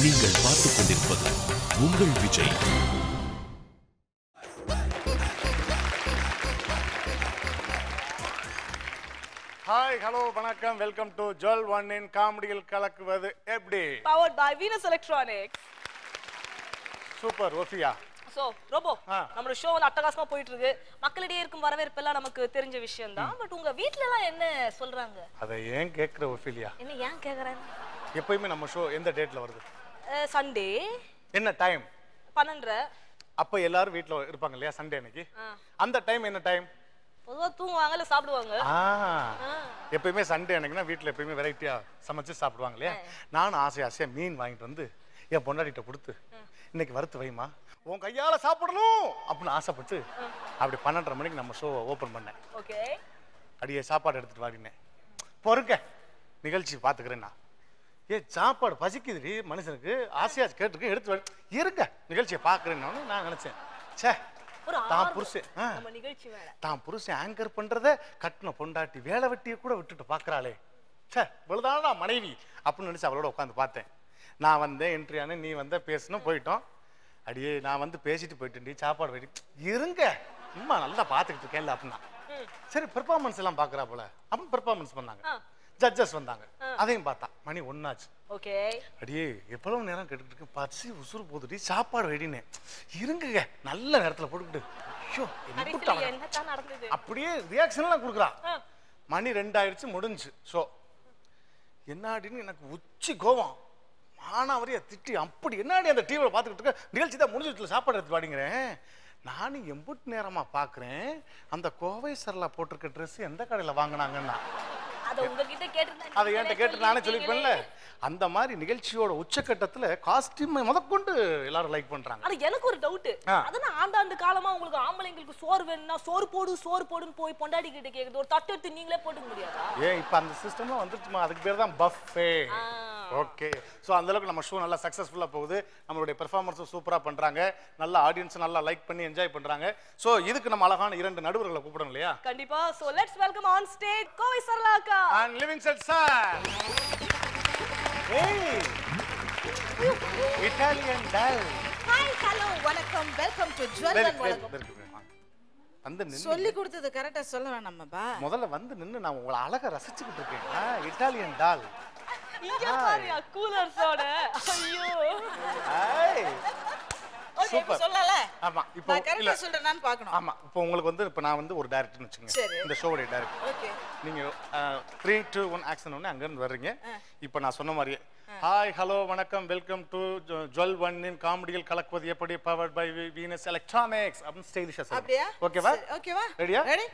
நீங்கள் பார்த்துக் கொண்டிருப்பது உங்கள் விஜய். ஹாய், ஹலோ, வணக்கம். வெல்கம் டு ஜுவல் ஒன்னின் காமெடியில் கலக்குவது எப்படி. Powered by Venus Electronics. Super ஓஃபியா. சோ ரோபோ, நம்ம ஷோ வந்து அட்டகாசமா போயிட்டு இருக்கு. மக்களிடையே இருக்கும் வரவேற்பு எல்லாம் நமக்கு தெரிஞ்ச விஷயம் தான். பட் உங்க வீட்ல எல்லாம் என்ன சொல்றாங்க? அதை ஏன் கேக்குற ஓஃபிலியா? என்ன ஏன் கேக்குறேன்? எப்பயுமே நம்ம ஷோ எந்த டேட்ல வருது? சண்டே. என்ன டைம்? 12:30. அப்ப எல்லாரும் வீட்ல இருப்பாங்க இல்லையா சண்டே அன்னைக்கு? அந்த டைம் என்ன டைம்? பொதுவா தூங்குவாங்க இல்ல சாப்பிடுவாங்க. எப்பயுமே சண்டே அன்னைக்குனா வீட்ல எப்பயுமே வெரைட்டியா சமைச்சு சாப்பிடுவாங்க இல்லையா? நானும் ஆசையா மீன் வாங்கிட்டு வந்து என் பொண்டாட்டிட்ட கொடுத்து இன்னைக்கு வறுத்து வைமா, உன் கையால சாப்பிடணும் அப்படின்னு ஆசைப்பட்டு அப்படி 12:30 மணிக்கு நம்ம ஷோ ஓபன் பண்ணேன். ஓகே. அடியே சாப்பாடு எடுத்துட்டு வாடினேன். பொறுக்க நிகழ்ச்சி பாத்துக்கிறேன்னா, சாப்பாடு பசிக்குதுடி மனுஷனுக்கு, ஆசையா கேட்டுருக்கு, எடுத்து இருக்க நிகழ்ச்சியை பாக்குறேன்னு நான் நினைச்சேன். சே, தான் புருஷன் ஆங்கர் பண்றத கட்டின பொண்டாட்டி வேலை வெட்டியை கூட விட்டுட்டு பாக்குறாளே, சே இவ்வளவுதானா மனைவி அப்படின்னு நினைச்சு அவளோட உட்காந்து பார்த்தேன். நான் வந்தேன், என்ட்ரி ஆனேன், நீ வந்த பேசணும், போயிட்டோம். அடியே நான் வந்து பேசிட்டு போயிட்டேன், சாப்பாடு வெட்டி இருங்க சும்மா நல்லா பாத்துக்கிட்டு இருக்கேன்ல அப்படின்னா. சரி பெர்ஃபார்மன்ஸ் எல்லாம் பாக்குறா போல அப்படின்னு பெர்ஃபார்மன்ஸ் பண்ணாங்க. ஜட்ஜஸ் வந்தாங்க, அதையும் பார்த்தா. மணி 1 ஆச்சு. ஓகே. அடியே எவ்வளவு நேரம் கேட்டுட்டு இருக்கேன், பசி உசுறு போதுடி, சாப்பாடு வெடினேன், இருங்க நல்ல நேரத்துல போட்டுக்கிட்டு. ஐயோ அப்படியே ரியாக்ஷன் எல்லாம் கொடுக்குறா. மணி 2 ஆயிடுச்சு, முடிஞ்சு ஷோ. என்னாடின்னு எனக்கு உச்சி கோவம், மானாவரியா திட்டி அப்படி என்னாடி அந்த டிவியில் பார்த்துக்கிட்டு இருக்க, நிகழ்ச்சி தான் முடிஞ்சிட்டு சாப்பாடு எடுத்து பாடிங்கிறேன். நானும் எம்புட்டு நேரமா பாக்குறேன் அந்த கோவை சரலா போட்டிருக்க ட்ரெஸ் எந்த கடையில வாங்கினாங்கன்னா அதை என்கிட்ட கேட்டு நானே சொல்லிருப்பேன்ல. அந்த மாதிரி நிகழ்ச்சியோட உச்சக்கட்டத்துல காஸ்டியூம் முதற்கொண்டு எல்லாரும் லைக் பண்றாங்க. ஆனா எனக்கு ஒரு டவுட், அதான் ஆண்டாண்டு காலமா உங்களுக்கு ஆம்பளைங்களுக்கு சோறு வேணும்னா சோறு போடுன்னு போய் பொண்டாடி கிட்ட கேக்குது, ஒரு தட்டு எடுத்து நீங்களே போட்டுக்க முடியாதா? ஏன் இப்ப அந்த சிஸ்டம்லாம் வந்துருச்சுமா, அதுக்கு பேர் தான் பஃபே. ஓகே, சோ அந்த அளவுக்கு நம்ம ஷோ நல்லா சக்சஸ்ஃபுல்லா போகுது. நம்மளுடைய பெர்ஃபார்மன்ஸும் சூப்பரா பண்றாங்க, நல்ல ஆடியன்ஸ் நல்லா லைக் பண்ணி என்ஜாய் பண்றாங்க. சோ இதுக்கு நம்ம அழகான 2 நடுவர்களை கூப்பிடணும் இல்லையா? கண்டிப்பா. So let's welcome on stage Kovai Sarala அக்கா and living set sir. Hey, Italian doll. Hi, hello, welcome to Jewel One வணக்கம். வந்து நின்னு சொல்லி கொடுத்தது கரெக்ட்டா சொல்ல வேணாமப்பா. முதல்ல வந்து நின்னு நான் உங்களை அழகா ரசிச்சிட்டு இருக்கேன். இட்டாலியன் டால். இங்க பாருயா கூலர்ஸோட. ஐயோ. ஹாய். ஓகே, சொல்லல. ஆமா, இப்போ நான் கரெக்ட்டா சொல்றேனான்னு பார்க்கணும். ஆமா, இப்போ உங்களுக்கு வந்து இப்போ நான் வந்து ஒரு டைரக்டர்னு வெச்சுங்க. இந்த ஷோவோட டைரக்டர். ஓகே. நீங்க 3 2 1 ஆக்ஷன் ஒண்ணே அங்க இருந்து வர்றீங்க. இப்போ நான் சொன்ன மாதிரியே ஹாய், ஹலோ, வணக்கம், வெல்கம் டு ஜுவல் ஒன்னின் காமெடியில் கலக்குவது எப்படி, பவர்ட் பை வீனஸ் எலக்ட்ரானிக்ஸ் அப்படின்னு ஸ்டைலிஷா சொல்லுங்க. அப்படியே? ஓகேவா? ஓகேவா? ரெடியா? ரெடி?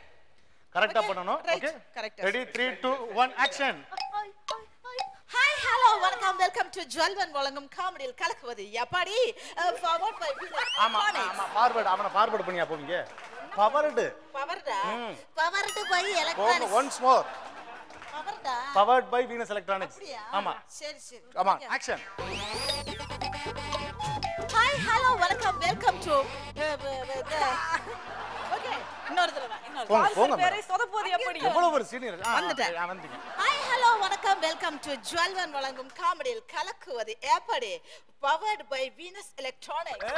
கரெக்ட்டா பண்ணனும். ஓகே, கரெக்ட்டா. Ready 3 2 1 action. Hi, hello, welcome to jewel one வழங்கும் காமெடியில் கலக்குவது எப்படி, பவர்ட் பை வீனஸ். ஆமா ஆமா, ஃபார்வர்ட். அவனை ஃபார்வர்ட் பண்ணியா போவீங்க? Powered by electronics. Once more. Powered by Venus electronics. ஆமா சரி. ஆமா, action. Hi, hello, welcome to okay, இன்னொரு தடவை. போங்க பேரை சொதப்போது எப்படி? எவ்வளவு ஒரு சீனியர் வந்துட்டேன். வந்தீங்க. Hi, hello, welcome to jewel one வழங்கும் காமெடியில் கலக்குவது எப்படி, பவர்ட் பை வீனஸ் எலக்ட்ரானிக்ஸ்.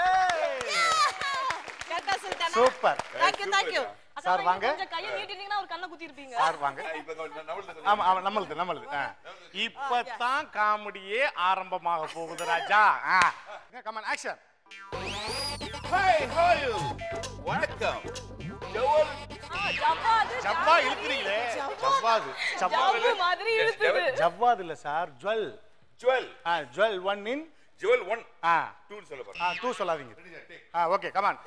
கரெக்ட்டா சொல்லிட்டேனா? சூப்பர். Thank you. சார் வாங்க. கொஞ்சம் கையை நீட்டிட்டீங்கன்னா ஒரு கண்ணை குத்தி இருப்பீங்க. சார் வாங்க. ஆமா நம்மளுது. இப்பதான் காமெடியே ஆரம்பமாக போகுது Raja. Come on, action. Hi, how are you? வணக்கம். ஜவ்வா இழுக்குறீங்களே. ஜவ்வாது மாதிரி இழுத்துது. ஜவ்வாது இல்ல sir, jewel. Jewel one in jewel 1 2 சொல்ல பாருங்க. 2 சொல்லாதீங்க. Okay, come on,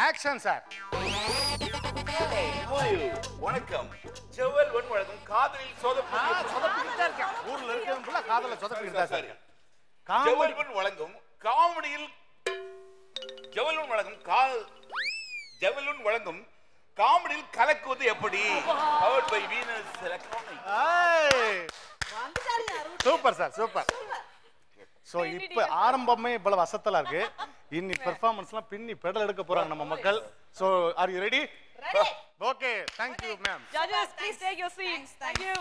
action sir. வணக்கம். ஜுவல் 1 வழங்கும் காதலில் சொதப்பிக்கிட்டே இருக்கேன். ஊர்ல இருக்கவங்க ஃபுல்லா காதல சொதப்பிக்கிட்டே சார். ஜுவல் 1 வழங்கும் காமெடியில் ஜுவல் 1 வழங்கும் காமெடியில் கலக்குவது எப்படி, powered by Venus electronics. Super sir, super. So இப்ப ஆரம்பமே இவ்வளவு அசத்தலா இருக்கு. இன்னி பெர்ஃபார்மன்ஸ்லாம் பின்னி பெடல் எடுக்க போறாங்க நம்ம மக்கள். So are you ready? Okay, thank you ma'am. Judges, please take your seats. Thank you.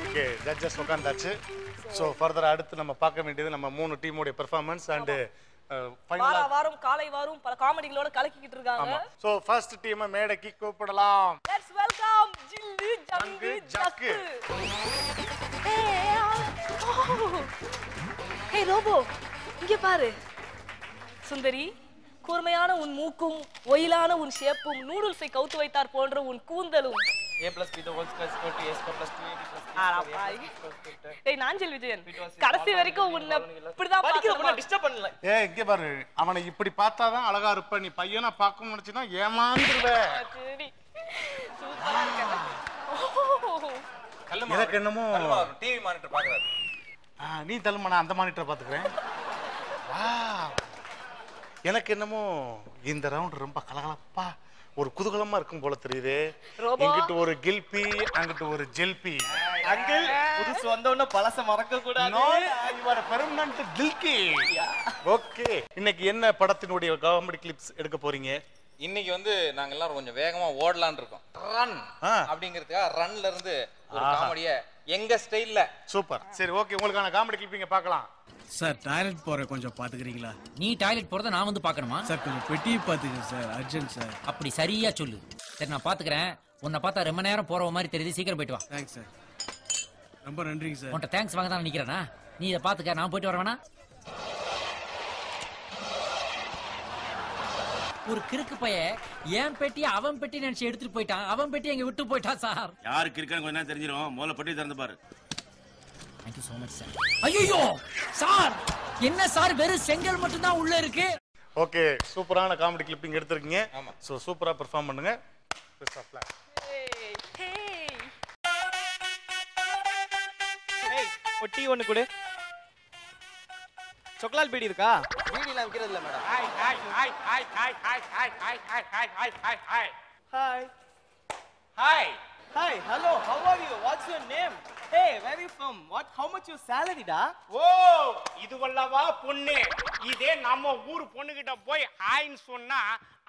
Okay judges உட்காந்தாச்சு. ஸோ ஃபர்தர் அடுத்து நம்ம பார்க்க வேண்டியது நம்ம 3 டீமோட பெர்ஃபார்மன்ஸ் அண்ட் வார வாரம் காலை வாரம் பல காமெடிகளோட கலக்கிட்டு இருக்காங்க. ஸோ ஃபர்ஸ்ட் டீமை மேடைக்கு கூப்பிடலாம். லெட்ஸ் வெல்கம் ஜில்லு ஜங்கு ஜக்கு. ஹே ரோபோ, இங்க பாரு. சுந்தரி, கூர்மையான உன் மூக்கும் ஒயிலான உன் ஷேப்பும் நூடுல்ஸை கவுத்து வைத்தார் போன்ற உன் கூந்தலும். டேய் நாஞ்சல் விஜயன், கடைசி வரைக்கும் உன்னை இப்படிதான் பார்க்கணும். டிஸ்டர்ப் பண்ணல. இங்க பாரு, அவனை இப்படி பார்த்தாதான் அழகா இருப்ப. நீ பையனா பார்க்கணும்னு நினைச்சினா ஏமாந்துருவ. எனக்கு என்னமோ டிவி மானிட்டர் பாக்குறாரு. நீ தள்ளுமா, நான் அந்த மானிட்டரை பாத்துக்கிறேன். எனக்கு என்னமோ இந்த ரவுண்ட் ரொம்ப கலகலப்பா ஒரு குதூகலமா இருக்கும் போல தெரியுது. இங்கிட்டு ஒரு கில்பி, அங்கிட்டு ஒரு ஜெல்பி. அங்கிள் புதுசு வந்தவன பழச மறக்க கூடாது. இவர பெர்மனன்ட் கில்கி. ஓகே, இன்னைக்கு என்ன படத்தினுடைய காமெடி கிளிப்ஸ் எடுக்க போறீங்க? இன்னைக்கு வந்து நாங்க எல்லாரும் கொஞ்சம் வேகமா ஓடலாம்னு இருக்கோம். ரன் அப்படிங்கிறதுக்காக ரன்ல இருந்து ஒரு காமெடியை எங்க ஸ்டைல்ல. சூப்பர். சரி ஓகே, உங்களுக்கான காமெடி கிளிப்பிங்க பார்க்கலாம். சார் டாய்லெட் போற கொஞ்சம் பாத்துக்கிறீங்களா? நீ டாய்லெட் போறத நான் வந்து பார்க்கணுமா? சார் கொஞ்சம் பெட்டியை பாத்துக்க சார், அர்ஜென்ட் சார். அப்படி சரியா சொல்லு. சரி நான் பாத்துக்கிறேன். உன்னை பார்த்தா ரொம்ப நேரம் போற மாதிரி தெரியுது, சீக்கிரம் போயிட்டு வா. தேங்க்ஸ் சார், ரொம்ப நன்றிங்க சார். உன்கிட்ட தேங்க்ஸ் வாங்க தான் நிக்கிறேனா? நீ இதை பாத்துக்க, நான் போயிட்டு வரவேனா? ஒரு கிறுக்கு பைய என் பெட்டியை அவன் பெட்டி நினைச்சு எடுத்துட்டு போயிட்டான். அவன் பெட்டி எங்க விட்டு போயிட்டான் சார். யாரு கிறுக்கான்னு கொஞ்ச நேரம் தெரிஞ்சிடும். முதல்ல பெட்டி திறந்து பாரு. Thank you so much sir. ஐயோ சார், என்ன சார் வெறும் செங்கல் மட்டும் தான் உள்ள இருக்கு. ஓகே, சூப்பரான காமெடி கிளிப்பிங் எடுத்துருக்கீங்க. ஸோ சூப்பரா பெர்ஃபார்ம் பண்ணுங்க. Best of luck. ஏய் ஒட்டி ஒன்னு கொடு. சாக்லேட் பீடி இருக்கா? வீடியோல வைக்கிறது இல்ல madam. Hi hi hi hi hi hi hi hi hi hi hi hi hi hi hi hi hello how are you what's your name hey where are you from what how much your salary da ஓ இதுவல்லவா பொண்ணு. இதே நம்ம ஊர் பொண்ணுகிட்ட போய் ஹாய்ன்னு சொன்னா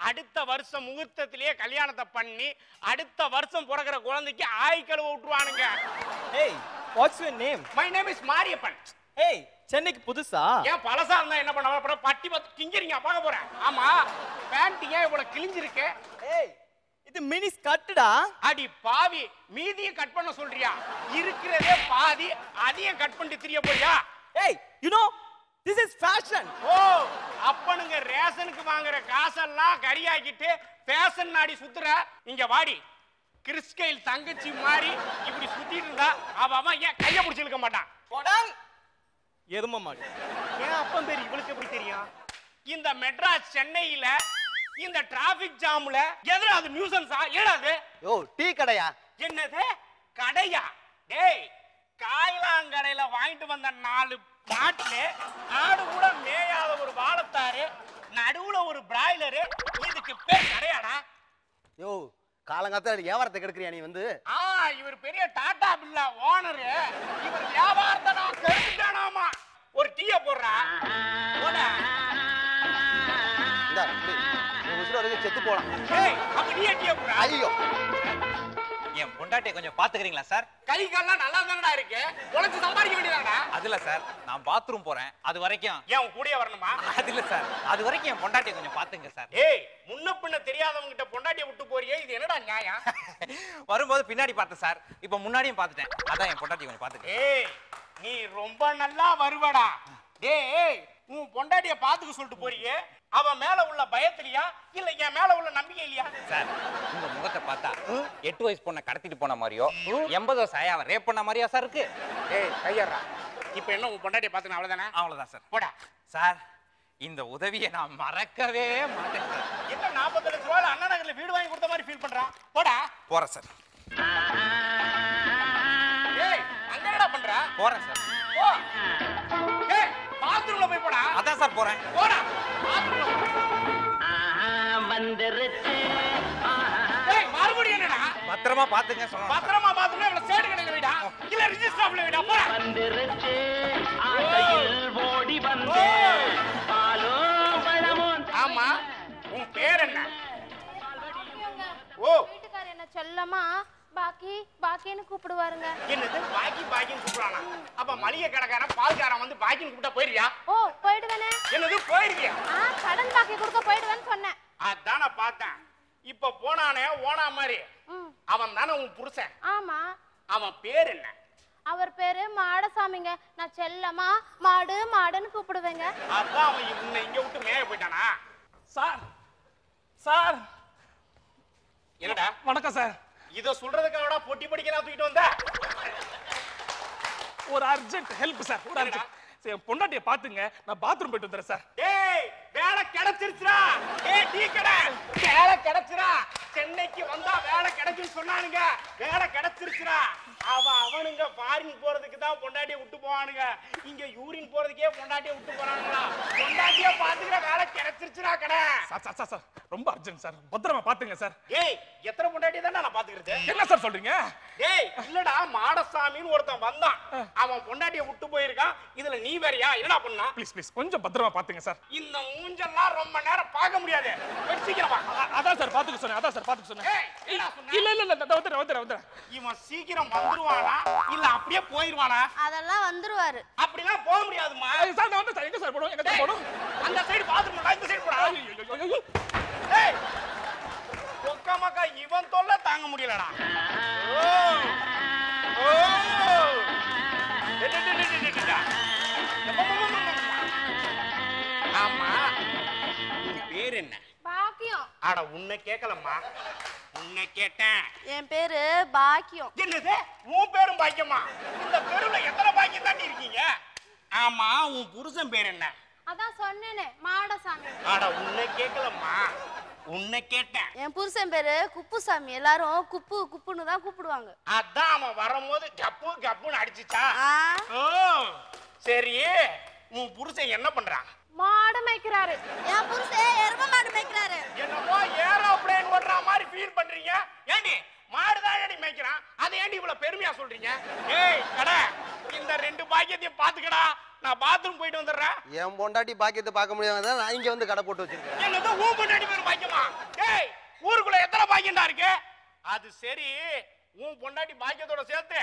அடுத்த வருஷம் முகூர்த்தத்திலேயே கல்யாணத்தை பண்ணி அடுத்த வருஷம் பிறக்கிற குழந்தைக்கு ஆய் கழுவ விட்டுருவானுங்க. hey what's your name my name is Mariyappan. hey சென்னைக்கு புதுசா? ஏன் பழசா இருந்தா என்ன பண்ண அப்புறம் பட்டி பத்தி கிங்கறீங்க பார்க்க போறேன். ஆமா பேண்ட் ஏன் இவ்வளவு கிழிஞ்சிருக்கு? ஏய் இது மினி ஸ்கர்ட்டடா. அடி பாவி, மீதியை கட் பண்ண சொல்றியா? இருக்கிறதே பாதி, அதையும் கட் பண்ணிட்டு திரிய போறியா? ஏய் you know this is fashion. ஓ அப்பனுங்க ரேஷனுக்கு வாங்குற காசெல்லாம் கரியாக்கிட்டு ஃபேஷன் நாடி சுத்துற. இங்க வாடி, கிறிஸ்கைல் தங்கச்சி மாதிரி இப்படி சுத்திட்டு இருந்தா அவன் ஏன் கைய பிடிச்சி இழுக்க மாட்டான்? போடாங் எரும மாடு. ஏன் அப்பன் பேர் இவளுக்கு எப்படி தெரியும்? இந்த மெட்ராஸ் சென்னையில இந்த டிராபிக் ஜாம்ல எதுல அது நியூசன்ஸா? ஏடாது யோ டீ கடையா? என்னது கடையா? டேய் காய்லாங்கடையில வாங்கிட்டு வந்த 4 பாட்டில் ஆடு கூட மேயாத ஒரு வாழைத்தாரு, நடுவுல ஒரு பிராய்லரு, இதுக்கு பேர் கடையாடா? யோ காலங்காத்தால வியாபாரத்தை கெடுக்கிறியா நீ வந்து? இவர் பெரிய டாடா பில்லா ஓனரு. இவர் வியாபாரத்தை நான் கெடுத்துட்டானாமா. ஒரு டீய போடுறா போடா. இந்த நீ உசுர வரைக்கும் செத்து போலாம். ஏய் அப்ப நீ டீய போடுறா. ஐயோ என் பொண்டாட்டியை கொஞ்சம் பாத்துக்கிறீங்களா சார்? கை கால்லாம் நல்லா தானடா இருக்கு, உனக்கு சம்பாதிக்க வேண்டியதாடா. அதுல சார் நான் பாத்ரூம் போறேன், அது வரைக்கும் ஏன் உன் கூடயே வரணுமா? அது இல்ல சார், அது வரைக்கும் என் பொண்டாட்டியை கொஞ்சம் பாத்துங்க சார். ஏய் முன்ன பின்ன தெரியாதவங்க கிட்ட பொண்டாட்டியை விட்டு போறியே, இது என்னடா நியாயம்? வரும்போது பின்னாடி பார்த்தேன் சார், இப்ப முன்னாடியும் பார்த்துட்டேன். அதான் என் பொண்டாட்டியை கொஞ்சம் பாத்துங்க. ஏய் நீ ரொம்ப நல்லா வருவடா. டேய் உன் பொண்டாட்டியை பாத்துக்க சொல்லிட்டு போறியே, அவன் மேல உள்ள பயத்திலையா இல்ல என் மேல உள்ள நம்பிக்கை இல்லையா? சார் உங்க முகத்தை பார்த்தா 8 வயசு பொண்ணை கடத்திட்டு போன மாதிரியோ 80 வயசு ஆயாவை ரேப் பண்ண மாதிரியா சார் இருக்கு? ஏய் கையறா, இப்போ என்ன உன் பொண்டாட்டியை பாத்துன அவ்வளவுதானே? அவ்வளவுதான் சார். போடா. சார் இந்த உதவியை நான் மறக்கவே மாட்டேன் சார். என்ன 40 லட்சம் ரூபாய் அண்ணா நகர்ல வீடு வாங்கி கொடுத்த மாதிரி ஃபீல் பண்றான்? போடா. போறேன் சார். ஏய் அங்க என்னடா பண்ற? போறேன் சார். போ. ஏய் பாத்ரூம்ல போய் போடா. அதான் சார் போறேன். போடா. பாத்ரூம்ல வந்துருச்சு. ஏய் மறுபடியும் என்னடா? பத்திரமா பாத்துங்க சொல்றேன். பத்திரமா பாத்துனா இவள சேடு கடையில வைடா, இல்ல ரிஜிஸ்டர் ஆஃப்ல வைடா. போடா. வந்துருச்சு ஆடையில் ஓடி வந்து பாலோ பழமோ. ஆமா உன் பேர் என்ன? ஓ வீட்டுக்காரர் என்ன செல்லமா பாக்கி பாக்கின்னு கூப்பிடுவாருங்க. என்னது பாக்கி பாக்கின்னு கூப்பிடுவானா? அப்ப மளிகை கடைக்காரன் பால்காரன் வந்து பாக்கின்னு கூப்பிட்டா போயிருவியா? ஓ போயிடுவேனே. என்னது போயிருவியா? கடன் பாக்கி கொடுக்க போயிடுவேன்னு சொன்னேன். அதான் நான் பார்த்தேன். இப்ப போனானே ஓனா மாதிரி அவன் தானே உன் புருஷன்? ஆமா. அவன் பேர் என்ன? அவர் பேரு மாடசாமிங்க. நான் செல்லமா மாடு மாடுன்னு கூப்பிடுவேங்க. அதான் அவன் உன்னை இங்க விட்டு மேய போயிட்டானா? சார் சார் என்னடா? வணக்கம் சார். இத சொல்றதுக்காகடா பொட்டி படிக்கிறா தூக்கிட்டு வந்த? ஒரு அர்ஜென்ட் ஹெல்ப் சார். ஒரு அர்ஜென்ட். என் பொண்டாட்டியை பாத்துங்க, நான் பாத்ரூம் போயிட்டு வந்துறேன் சார். டேய் வேலை கிடைச்சிருச்சுடா. டேய் டீ கடை வேலை கிடைச்சுடா. சென்னைக்கு வந்தா வேலை கிடைக்கும்னு சொன்னானுங்க. வேலை கிடைச்சிருச்சுடா. அவனுங்க ஃபாரின் போறதுக்கு தான் பொண்டாட்டியை விட்டு போவானுங்க. இங்க யூரின் போறதுக்கே பொண்டாட்டியை விட்டு போறானுங்களா? பொண்டாட்டியை பாத்துக்கிற வேலை கிடைச்சிருச்சுடா கடை. சார் சார் சார் சார் ரொம்ப அர்ஜென்ட் சார். பத்திரமா பாத்துங்க சார். ஏய் எத்தனை பொண்டாட்டி தானே நான் பாத்துக்கிறது? என்ன சார் சொல்றீங்க? டேய் இல்லடா மாடசாமின்னு ஒருத்தன் வந்தான். அவன் பொண்டாட்டியை விட்டு போயிருக்கான். இதுல நீ வேறயா? என்னடா பண்ணா? ப்ளீஸ் ப்ளீஸ் கொஞ்சம் பத்திரமா பாத்துங்க சார். இந்த மூஞ்செல்லாம் ரொம்ப நேரம் பார்க்க முடியாது. சீக்கிரம் வா. அதான் சார் பாத்துக்க சொன்னேன். அதான் சார் பாத்துக்க சொன்னேன். இல்ல இல்ல இல்ல வந்துறேன். இவன் சீக்கிரம் வந்துருவானா இல்ல அப்படியே போயிருவானா? அதெல்லாம் வந்துருவாரு. அப்படிலாம் போக முடியாதுமா. சார் நான் வந்து சார் எங்க சார் போறோம்? எங்க சார் போறோம்? அந்த சைடு பாத்ரூம்ல இந்த சைடு போடா. ஏய் ஒக்கமக்கா இவன் தொல்லை தாங்க முடியலடா. ஓ ஓ ஆமா பேர் என்ன? பாக்கியம். அட உன்னை கேட்கலம்மா, உன்னை கேட்டேன். என் பேரு பாக்கியம். என்னது உன் பேரும் பாக்கியமா? இந்த தெருவுல எத்தனை பாக்கியம் தாண்டி இருக்கீங்க? ஆமா உன் புருஷன் பேர் என்ன? அதான் சொன்னேனே மாடசாமி. அட உன்னை கேட்கலம்மா, உன்னை கேட்டேன். என் புருஷன் பேரு குப்புசாமி. எல்லாரும் குப்பு குப்புன்னு தான் கூப்பிடுவாங்க. அதான் அவன் வரும்போது கப்பு கப்புன்னு அடிச்சுச்சா? ஓ சரி உன் புருஷன் என்ன பண்றான்? மாடு மேய்க்கிறாரு. என் புருஷன் எருமை மாடு மேய்க்கிறாரு. என்னமோ ஏரோப்ளேன் ஓடுற மாதிரி ஃபீல் பண்றீங்க. ஏண்டி மாடு தான் ஏண்டி மேய்க்கிறான், அதை ஏண்டி இவ்வளவு பெருமையா சொல்றீங்க? ஏய் கடை இந்த ரெண்டு பாக்கியத்தையும் பாத்துக்கடா. நான் பாத்ரூம் போயிட்டு வந்துடுறேன். என் பொண்டாட்டி பாக்கியத்தை பார்க்க முடியாம நான் இங்க வந்து கடை போட்டு வச்சிருக்கேன். என்னது ஊ பொண்டாட்டி பேர் பாக்கியமா? ஏய் ஊருக்குள்ள எத்தனை பாக்கியம்டா இருக்கு? அது சரி உன் பொண்டாட்டி பாக்கியத்தோட சேர்த்து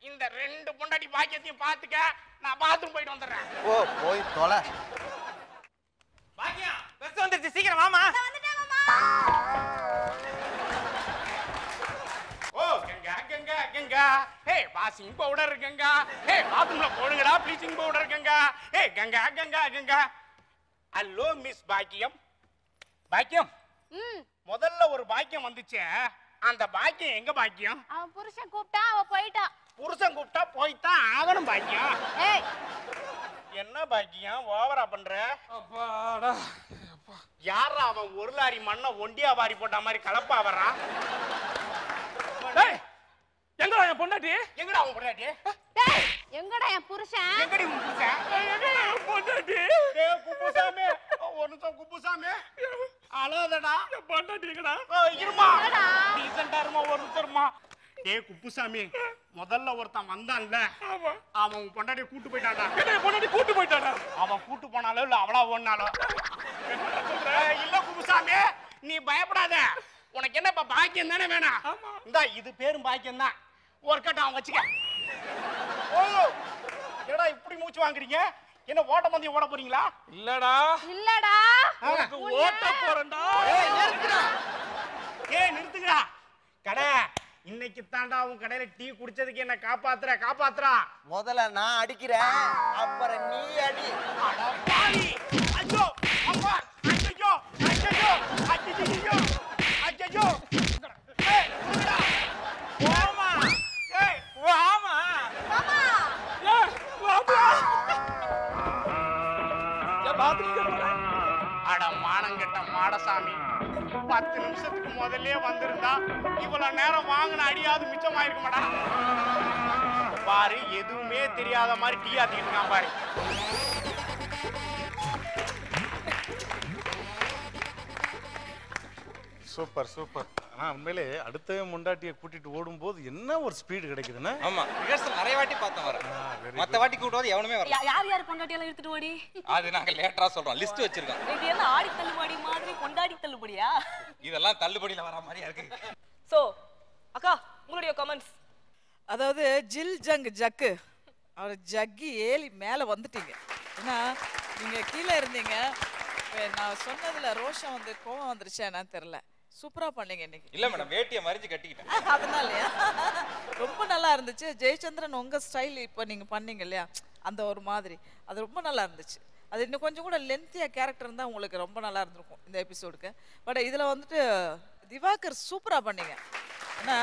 இந்த ரெண்டு பொண்டாட்டி பாக்கியத்தையும் பாத்துக்க. நான் பாத்ரூம் போயிட்டு வந்துடுறேன். ஓ போய் தொலை. பாக்கியம் பஸ் வந்துருச்சு, சீக்கிரம் வாமா. ஓ கங்கா கங்கா கங்கா. ஹே வாஷிங் பவுடர் கங்கா. ஹே பாத்ரூம்ல போடுங்கடா ப்ளீச்சிங் பவுடர் கங்கா. ஹே கங்கா கங்கா கங்கா. ஹலோ மிஸ் பாக்கியம். பாக்கியம் முதல்ல ஒரு பாக்கியம் வந்துச்சு. அந்த பாக்கியம் எங்க பாக்கியம்? அவன் புருஷன் கூப்பிட்டா அவ போயிட்டா. புருஷன் கூப்பிட்டா போய்தான் ஆகணும் பாக்கியம். ஏய் என்ன பாக்கியம் ஓவரா பண்ற? அப்பாடா யாரா அவன் ஒரு லாரி மண்ணை ஒண்டியா வாரி போட்ட மாதிரி கலப்பா வர்றான்? டேய் எங்கடா என் பொண்டாட்டி? எங்கடா அவன் பொண்டாட்டி? டேய் எங்கடா என் புருஷன்? எங்கடி உன் புருஷன்? என் பொண்டாட்டி? டேய் குப்புசாமி ஒரு நிமிஷம் குப்புசாமி அழாதடா. என் பொண்டாட்டி எங்கடா? இருமா டீசென்ட்டா இருமா ஒரு நிமிஷம்மா. டேய் குப்புசாமி முதல்ல ஒருத்தன் வந்தான்ல அவன் உன் பொண்டாட்டியை கூட்டு போயிட்டான்டா. என்ன பொண்டாட்டி கூட்டு போயிட்டானா? அவன் கூட்டு போனாலும் இல்ல அவளா ஓடினாலும் இல்ல குப்புசாமி நீ பயப்படாத. உனக்கு என்ன இப்ப பாக்கியம் தானே வேணாம்? இந்தா இது பேரும் பாக்கியம் தான். ஒர்க் அவன் வச்சுக்க. ஓ ஏடா இப்படி மூச்சு வாங்குறீங்க? என்ன ஓட்ட பந்தயம் ஓட போறீங்களா? இல்லடா இல்லடா உனக்கு ஓட்ட போறேன்டா. ஏய் நிறுத்துடா. ஏய் நிறுத்துடா. கடை இன்னைக்கு தாண்டா உன் கடையில டீ குடிச்சதுக்கு என்ன காப்பாத்துறா. முதல்ல நான் அடிக்கிறேன், அப்புறம் நீ அடி. அட பாவி. ஐயோ அம்மா. ஐயோ ஐயோ ஐயோ ஐயோ. ஏய் நிறுத்துடா. வாமா. ஏய் வாமா. மாமா ஏய் வாமா. ஏ பாத்ரூம் அட மானங்கட்ட மாடசாமி 10 நிமிஷத்துக்கு முதல்ல வந்திருந்தா இவ்வளவு நேரம் வாங்கின அடியாவது மிச்சமாயிருக்க மாட்டா. பாரு எதுவுமே தெரியாத மாதிரி டீ ஆத்திக்கிட்டு இருக்கான் பாரு. Super super. ஆனா உண்மையிலே அடுத்த முண்டாட்டியை கூட்டிட்டு ஓடும்போது என்ன ஒரு ஸ்பீடு கிடைக்குதுன்னா. ஆமா ரிஹர்சல் நிறைய வாட்டி பார்த்தோம் வர. மத்த வாட்டி கூட்டுவது எவனுமே வரல. யார் யார் பொண்டாட்டி எல்லாம் எடுத்துட்டு ஓடி? அது நாங்க லேட்டரா சொல்றோம், லிஸ்ட் வச்சிருக்கோம். இது என்ன ஆடி தள்ளுபடி மாதிரி பொண்டாடி தள்ளுபடியா? இதெல்லாம் தள்ளுபடியில வர மாதிரியா இருக்கு. சோ அக்கா உங்களுடைய கமெண்ட்ஸ். அதாவது ஜில் ஜங் ஜக்கு அவர் ஜக்கி ஏலி மேலே வந்துட்டீங்க. ஏன்னா நீங்கள் கீழே இருந்தீங்க. நான் சொன்னதில் ரோஷம் வந்து கோவம் வந்துருச்சா என்னன்னு தெரில. சூப்பராக பண்ணீங்க இன்னைக்கு. இல்லை மேடம், வேட்டியை மறிச்சு கட்டிக்கிட்டேன். அதனாலயா? ரொம்ப நல்லா இருந்துச்சு. ஜெயச்சந்திரன் உங்கள் ஸ்டைல் இப்போ நீங்கள் பண்ணீங்க இல்லையா, அந்த ஒரு மாதிரி அது ரொம்ப நல்லா இருந்துச்சு. அது இன்னும் கொஞ்சம் கூட லென்த்தியாக கேரக்டர் இருந்தால் உங்களுக்கு ரொம்ப நல்லா இருந்திருக்கும் இந்த எபிசோடுக்கு. பட் இதில் வந்துட்டு திவாகர் சூப்பராக பண்ணீங்க. ஏன்னா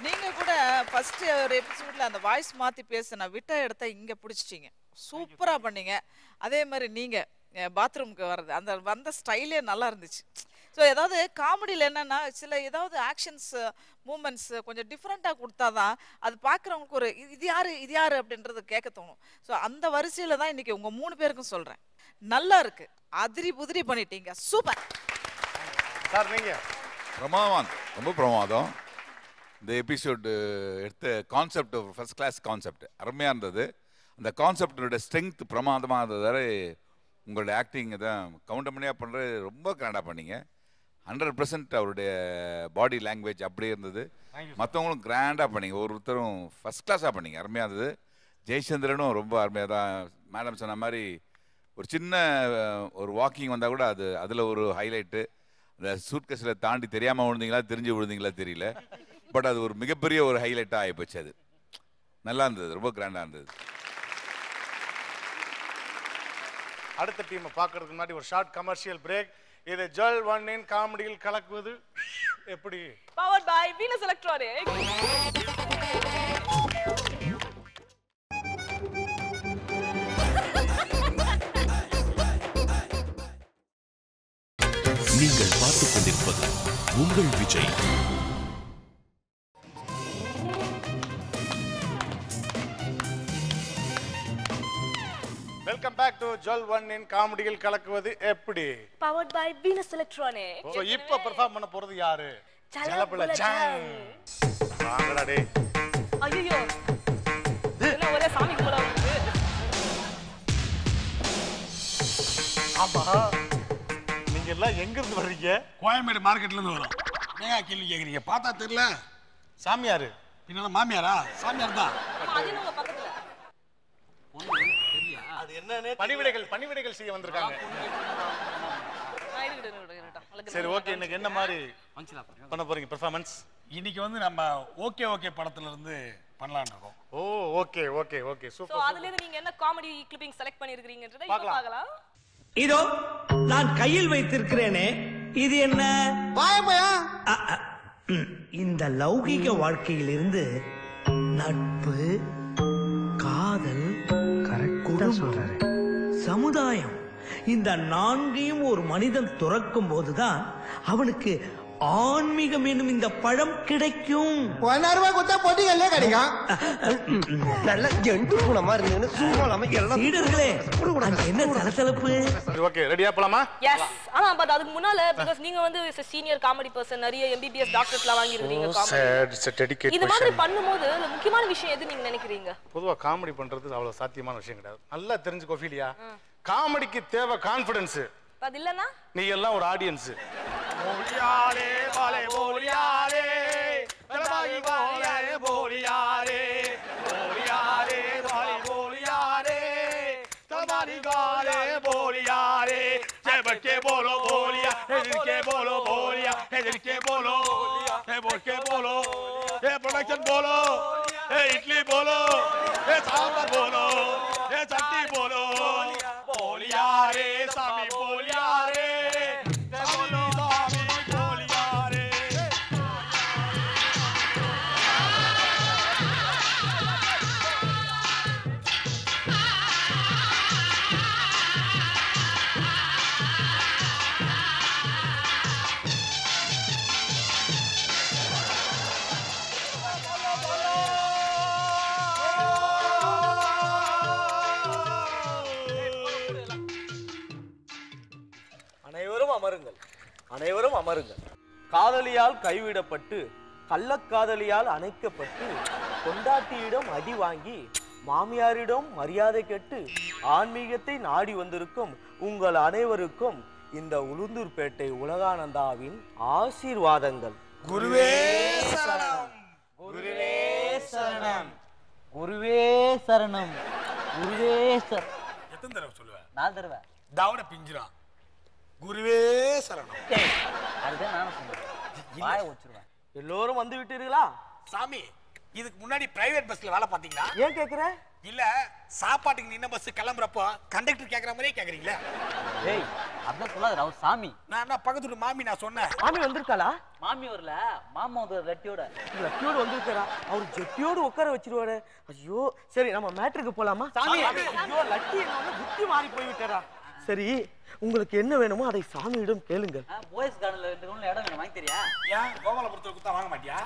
நீங்கள் கூட ஃபஸ்ட்டு ஒரு எபிசோடில் அந்த வாய்ஸ் மாற்றி பேசின விட்ட இடத்த இங்கே பிடிச்சிட்டிங்க. சூப்பராக பண்ணீங்க. அதே மாதிரி நீங்கள் பாத்ரூமுக்கு வர்றது அந்த வந்த ஸ்டைலே நல்லா இருந்துச்சு. ஸோ ஏதாவது காமெடியில் என்னென்னா சில ஏதாவது ஆக்ஷன்ஸ் மூமெண்ட்ஸ் கொஞ்சம் டிஃப்ரெண்ட்டாக கொடுத்தா தான் அது பார்க்குறவங்களுக்கு ஒரு இது யார் அப்படின்றது கேட்க தோணும். ஸோ அந்த வரிசையில் தான் இன்றைக்கி உங்கள் 3 பேருக்கும் சொல்கிறேன். நல்லா இருக்கு, அதிரி புதிரி பண்ணிட்டீங்க. Super sir. நீங்கள் பிரமாதம், ரொம்ப பிரமாதம். இந்த எபிசோடு எடுத்த கான்செப்ட் ஒரு ஃபர்ஸ்ட் கிளாஸ் கான்செப்ட், அருமையாக இருந்தது. அந்த கான்செப்டோட ஸ்ட்ரென்த் பிரமாதமாக இருந்ததால் உங்களோட ஆக்டிங் தான் கவுண்டமணியாக பண்ணுறது ரொம்ப கிராண்டாக பண்ணீங்க. 100% அவருடைய பாடி லாங்குவேஜ் அப்படியே இருந்தது. மற்றவங்களும் கிராண்டாக பண்ணீங்க. ஒருத்தரும் ஃபஸ்ட் கிளாஸாக பண்ணீங்க, அருமையாக இருந்தது. ஜெயச்சந்திரனும் ரொம்ப அருமையாக தான். மேடம் சொன்ன மாதிரி ஒரு சின்ன ஒரு வாக்கிங் வந்தால் கூட அதில் ஒரு ஹைலைட்டு. அந்த சூட்கேஸில் தாண்டி தெரியாமல் விழுந்தீங்களா தெரிஞ்சு விழுந்தீங்களா தெரியல, பட் அது ஒரு மிகப்பெரிய ஒரு ஹைலைட்டாக ஆகிப்போச்சு. அது நல்லா இருந்தது, ரொம்ப கிராண்டாக இருந்தது. அடுத்த டீமை பார்க்கறதுக்கு முன்னாடி ஒரு ஷார்ட் கமர்ஷியல் பிரேக். இது ஜுவல் ஒன்னின் காமெடியில் கலக்குவது எப்படி? Powered by Venus Electronics. நீங்கள் பார்த்துக் கொண்டிருப்பது உங்கள் Vijay. Welcome back to Jewel ஒன்னின் காமெடியில் கலக்குவது எப்படி? Powered by Venus Electronics. So இப்போ பெர்ஃபார்ம் பண்ண போறது யாரு? ஜலபல ஜாங். வாங்கடா டேய். ஐயோ என்ன ஒரே சாமி கும்பலா வருது. ஆமா, நீங்க எல்லாம் எங்க இருந்து வர்றீங்க? கோயம்பேடு மார்க்கெட்ல இருந்து வரோம். ஏங்க கேள்வி கேக்குறீங்க? பார்த்தா தெரியல. சாமியாரு பின்னால மாமியாரா? சாமியார் தான். அது நம்ம பக்கத்துல. அது என்னன்னு பணிவிடைகள் செய்ய வந்திருக்காங்க. சரி, ஓகே. இன்னைக்கு என்ன மாதிரி பண்ண போறீங்க பெர்ஃபார்மன்ஸ்? இன்னைக்கு வந்து நம்ம ஓகே படத்துல இருந்து பண்ணலாம்னு இருக்கோம். ஓ, ஓகே சோ சூப்பர். அதுல இருந்து நீங்க என்ன காமெடி கிளிப்பிங் செலக்ட் பண்ணிருக்கீங்கன்றதை இப்ப பார்க்கலாம். இதோ நான் கையில் வைத்திருக்கிறேனே, இது என்ன? வாயப்பயா. இந்த லௌகிக வாழ்க்கையிலிருந்து நட்பு, காதல், குடும்பம், சமுதாயம், இந்த 4ஐயும் ஒரு மனிதன் துறக்கும் போதுதான் அவனுக்கு ஆன்மீகம் என்னும் இந்த பழம் கிடைக்கும். 1000 ரூபாய் கொடுத்தா பொட்டிகள்ல கிடைக்கும். நல்ல ஜெண்டு குணமா இருந்தேன்னு சூழலாம எல்லாம் சீடர்களே, என்ன தலத்தலப்பு? ஓகே, ரெடியா போலாமா? எஸ். ஆனா பட் அதுக்கு முன்னால பிகாஸ் நீங்க வந்து சீனியர் காமெடி பர்சன், நிறைய எம்பிபிஎஸ் டாக்டர்ஸ்லாம் வாங்கி இருக்கீங்க காமெடி. இந்த மாதிரி பண்ணும்போது முக்கியமான விஷயம் எது நீங்க நினைக்கிறீங்க? பொதுவா காமெடி பண்றது அவ்வளவு சாத்தியமான விஷயம் கிடையாது. நல்லா தெரிஞ்சுக்கோ ஃபீலியா. காமெடிக்கு தேவை கான்ஃபிடன்ஸ். அது இல்லனா நீ எல்லாம் ஒரு ஆடியன்ஸ். போலியாலே வாலே போலியாலே தலபாகி வாலே போலியாலே போலியாலே வாலே போலியாலே தலபாகி வாலே போலியாலே ஜெபக்கே போலோ போலியா எதிர்க்கே போலோ போலியா எதிர்க்கே போலோ ஏ போல்கே போலோ ஏ ப்ரொடக்ஷன் போலோ ஏ இட்லி போலோ ஏ சாம்பார் போலோ ஏ சட்னி போலோ போலியாலே சாமி போலியாலே அனைவரும் அமருங்கள். காதலியால் கைவிடப்பட்டு கள்ளக்காதலியால் அணைக்கப்பட்டு கொண்டாட்டியிடம் அடி வாங்கி மாமியாரிடம் மரியாதை கெட்டு ஆன்மீகத்தை நாடி வந்திருக்கும் உங்கள் அனைவருக்கும் இந்த உளுந்தூர்பேட்டை உலகானந்தாவின் ஆசீர்வாதங்கள். குருவே சரணம். குருவே சரணம். குருவே சரணம். குருவே சரணம். எத்தனை தடவை சொல்லுவேன்? 4 தடவை. தாவட பிஞ்சிரா. குருவே சரணம். அதுதான் நானும் சொன்னேன். வாயை வச்சிருவேன். எல்லோரும் வந்து விட்டீர்களா? சாமி, இதுக்கு முன்னாடி பிரைவேட் பஸ்ல வேலை பாத்தீங்களா? ஏன் கேக்குற? இல்ல சாப்பாட்டுக்கு நின்ன பஸ் கிளம்புறப்போ கண்டக்டர் கேக்குற மாதிரியே கேக்குறீங்களா? ஏய், அப்படியே சொல்லாத, அவர் சாமி. நான் என்ன பக்கத்து மாமி நான் சொன்னேன். மாமி வந்திருக்காளா? மாமி வரல, மாமா வந்து லட்டியோட. லட்டியோட வந்திருக்காரா? அவர் ஜெட்டியோடு உட்கார வச்சிருவாரு. ஐயோ, சரி நம்ம மேட்ருக்கு போலாமா? சாமி, ஐயோ, லட்டி என்ன புத்தி மாறி போய் விட்டாரா? சரி, உங்களுக்கு என்ன வேணுமோ அதை சாமியிடம் கேளுங்க. போய்ஸ் கார்டன்ல 2 ரூம்ல இடம் வேணும், வாங்கி தெரியா? ஏன் கோபாலபுரத்துல குத்தா வாங்க மாட்டியா?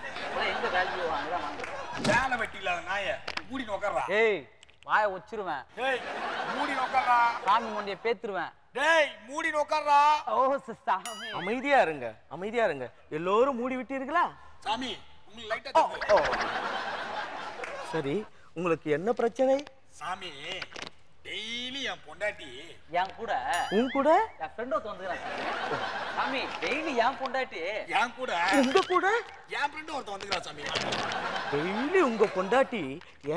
எங்க வேல்யூ வாங்கதான் வாங்க. வேலை வெட்டி இல்லாத நாய மூடி உட்கார்றா. ஏய், வாயை வச்சிருவேன். ஏய், மூடி உட்கார்றா. சாமி முண்டிய பேத்துருவேன். டேய், மூடி உட்கார்றா. ஓ சாமி, அமைதியா இருங்க, அமைதியா இருங்க. எல்லோரும் மூடி விட்டீர்களா? சாமி, உங்களுக்கு லைட்டா தெரியுது. சரி, உங்களுக்கு என்ன பிரச்சனை? சாமி, டெய்லி என் பொண்டாட்டி என் கூட உன் கூட என் ஃப்ரெண்ட் ஒருத்தன் வந்துக்கிறான் சாமி. டெய்லி என் பொண்டாட்டி என் கூட உங்க கூட என் ஃப்ரெண்ட் ஒருத்தன் வந்துக்கிறான் சாமி. டெய்லி உங்க பொண்டாட்டி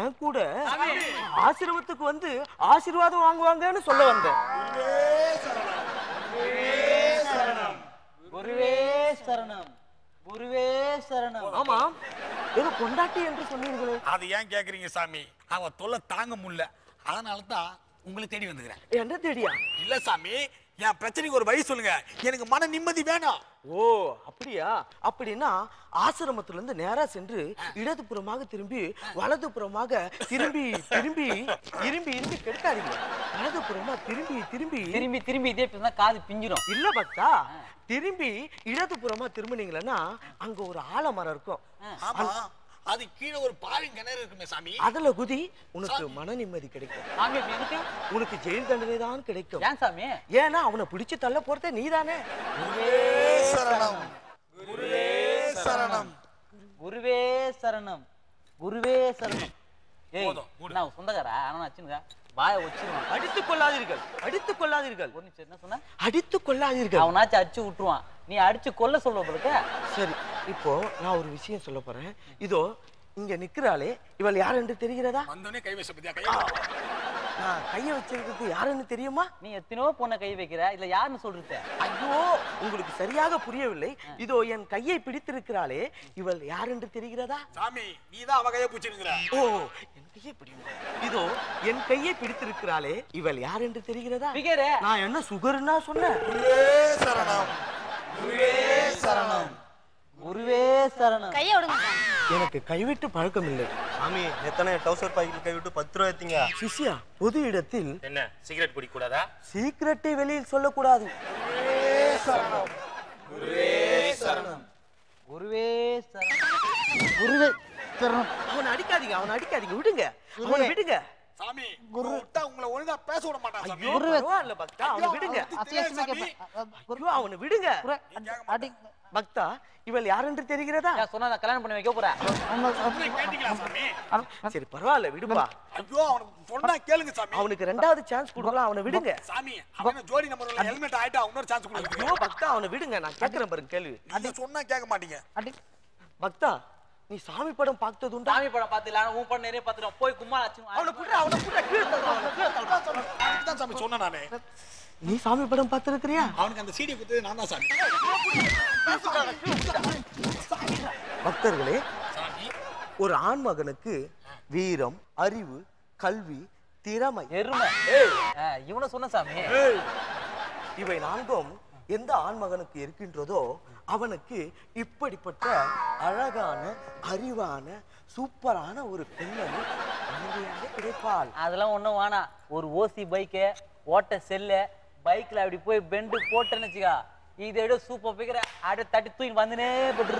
என் கூட ஆசீர்வாதத்துக்கு வந்து ஆசீர்வாதம் வாங்குவாங்கன்னு சொல்ல வந்தேன். குருவே சரணம். குருவே சரணம். ஆமா, ஏதோ பொண்டாட்டி என்று சொன்னீர்களே, அது ஏன் கேக்குறீங்க சாமி? அவ தொல்லை தாங்க முடியல, அதனால தான் உங்களை தேடி வந்துக்கிறேன். என்ன தேடியா? இல்ல சாமி, என் பிரச்சனைக்கு ஒரு வழி சொல்லுங்க. எனக்கு மன நிம்மதி வேணும். ஓ அப்படியா? அப்படின்னா ஆசிரமத்துல இருந்து நேரா சென்று இடதுபுறமாக திரும்பி வலதுபுறமாக திரும்பி திரும்பி திரும்பி திரும்பி கெடுக்காதீங்க. வலதுபுறமா திரும்பி திரும்பி திரும்பி திரும்பி இதே பேசினா காது பிஞ்சிரும். இல்ல பக்தா, திரும்பி இடதுபுறமா திரும்பினீங்களா அங்க ஒரு ஆலமரம் இருக்கும். ஆமா, அது கீழே ஒரு பாவின் கிணறு இருக்குமே சாமி. அதுல குதி, உனக்கு மன நிம்மதி கிடைக்கும். சாமி, எனக்கு உனக்கு ஜெயில் தண்டனை தான் கிடைக்கும். ஏன் சாமி? ஏன்னா அவனை பிடிச்சு தள்ள போறதே நீதானே. குருவே சரணம். குருவே சரணம். குருவே சரணம். குருவே சரணம். ஏய், நான் சொந்தக்காரா? ஆனா அச்சுங்க வாயை வச்சிருவான். அடித்துக் கொள்ளாதீர்கள், அடித்துக் கொள்ளாதீர்கள். ஒரு நிமிஷம், என்ன சொன்ன? அடித்துக் கொள்ளாதீர்கள். அவனாச்சும் அடிச்சு விட்டுருவான், நீ அடிச்சு கொல்ல சொல்ல போலுக்க. சரி, இப்போ நான் ஒரு விஷயம் சொல்ல போறேன். இதோ இங்க நிக்கிறாளே, இவள் யார் என்று தெரிகிறதா? வந்தோனே கை வச்ச பத்தியா? நான் கைய வச்சிருக்கிறது யாருன்னு தெரியுமா? நீ எத்தனையோ பொண்ணை கை வைக்கிற, இல்ல யாருன்னு சொல்றது? ஐயோ, உங்களுக்கு சரியாக புரியவில்லை. இதோ என் கையை பிடித்திருக்கிறாளே, இவள் யார் என்று தெரிகிறதா? சாமி, நீதான் அவ கையை பிடிச்சிருக்கிற. ஓ, என் கையை பிடிங்க. இதோ என் கையை பிடித்திருக்கிறாளே, இவள் யார் என்று தெரிகிறதா? நான் என்ன சுகர்னா சொன்னேன்? குருவே சரணம். குருவே சரணம். குருவே சரணம். கையை விடுங்க. எனக்கு கைவிட்டு பழக்கம் இல்லை. சாமி, எத்தனை டவுசர் பாக்கெட் கைவிட்டு 10 ரூபாய் எடுத்தீங்க. சிஷ்யா, பொது இடத்தில் என்ன சிகரெட் குடிக்க கூடாதா? சீக்கிரட்டை வெளியில் சொல்லக்கூடாது. குருவே சரணம். குருவே சரணம். குருவே சரணம். அவனை அடிக்காதீங்க, அவனை அடிக்காதீங்க, விடுங்க, அவனை விடுங்க. சாமி, குரு விட்டா உங்களை ஒழுங்கா பேச விட மாட்டான் சாமி. பரவாயில்ல பக்தா, அவனை விடுங்க. ஐயோ, அவனை விடுங்க. பக்தா, இவள் யார் என்று தெரிகிறதா? சொன்னா கல்யாணம் பண்ணி வைக்க போறேன். கேட்டீங்களா சாமி? சரி பரவாயில்ல, விடுப்பா. ஐயோ, அவனுக்கு சொன்னா கேளுங்க சாமி. அவனுக்கு 2வது சான்ஸ் கொடுக்கலாம், அவனை விடுங்க. சாமி, அவன ஜோடி நம்பர்ல ஹெல்மெட் ஆயிட்டா இன்னொரு சான்ஸ் கொடுங்க. ஐயோ பக்தா, அவனை விடுங்க, நான் கேக்குறேன் பாருங்க கேள்வி. அது சொன்னா கேட்க மாட்டீங்க. பக்தா, நீ சாமி படம் பார்த்தது உண்டா? சாமி படம் பார்த்தல, ஆனா உன் படம் நிறைய பார்த்துறோம். போய் கும்மாள அச்சு. அவனை புடுடா, அவனை புடுடா, கீழ தள்ளு, அவனை கீழ தள்ளு. அதுதான் சாமி சொன்னேன் நானே. நீ சாமி படம் பார்த்திருக்கிறியா? அவனுக்கு அந்த சீடி குத்து நான் தான் சாமி. பக்தர்களே, ஒரு ஆண் மகனுக்கு வீரம், அறிவு, கல்வி, திறமை, எருமை, இவனை சொன்ன சாமி, இவை 4ம் எந்த ஆண்மகனுக்கு இருக்கின்றதோ அவனுக்கு இப்படிப்பட்ட அழகான, அறிவான, சூப்பரான ஒரு பெண்மணி மனைவியாக கிடைப்பாள். அதெல்லாம் ஒண்ணும் வேணாம். ஒரு ஓசி பைக்கு ஓட்ட செல்லு பைக்ல அப்படி போய் பெண்டு போட்டேன்னு வச்சுக்கா, இதை விட சூப்பர் பிக்கிற அப்படியே தட்டி தூக்கி வந்துனே போட்டு.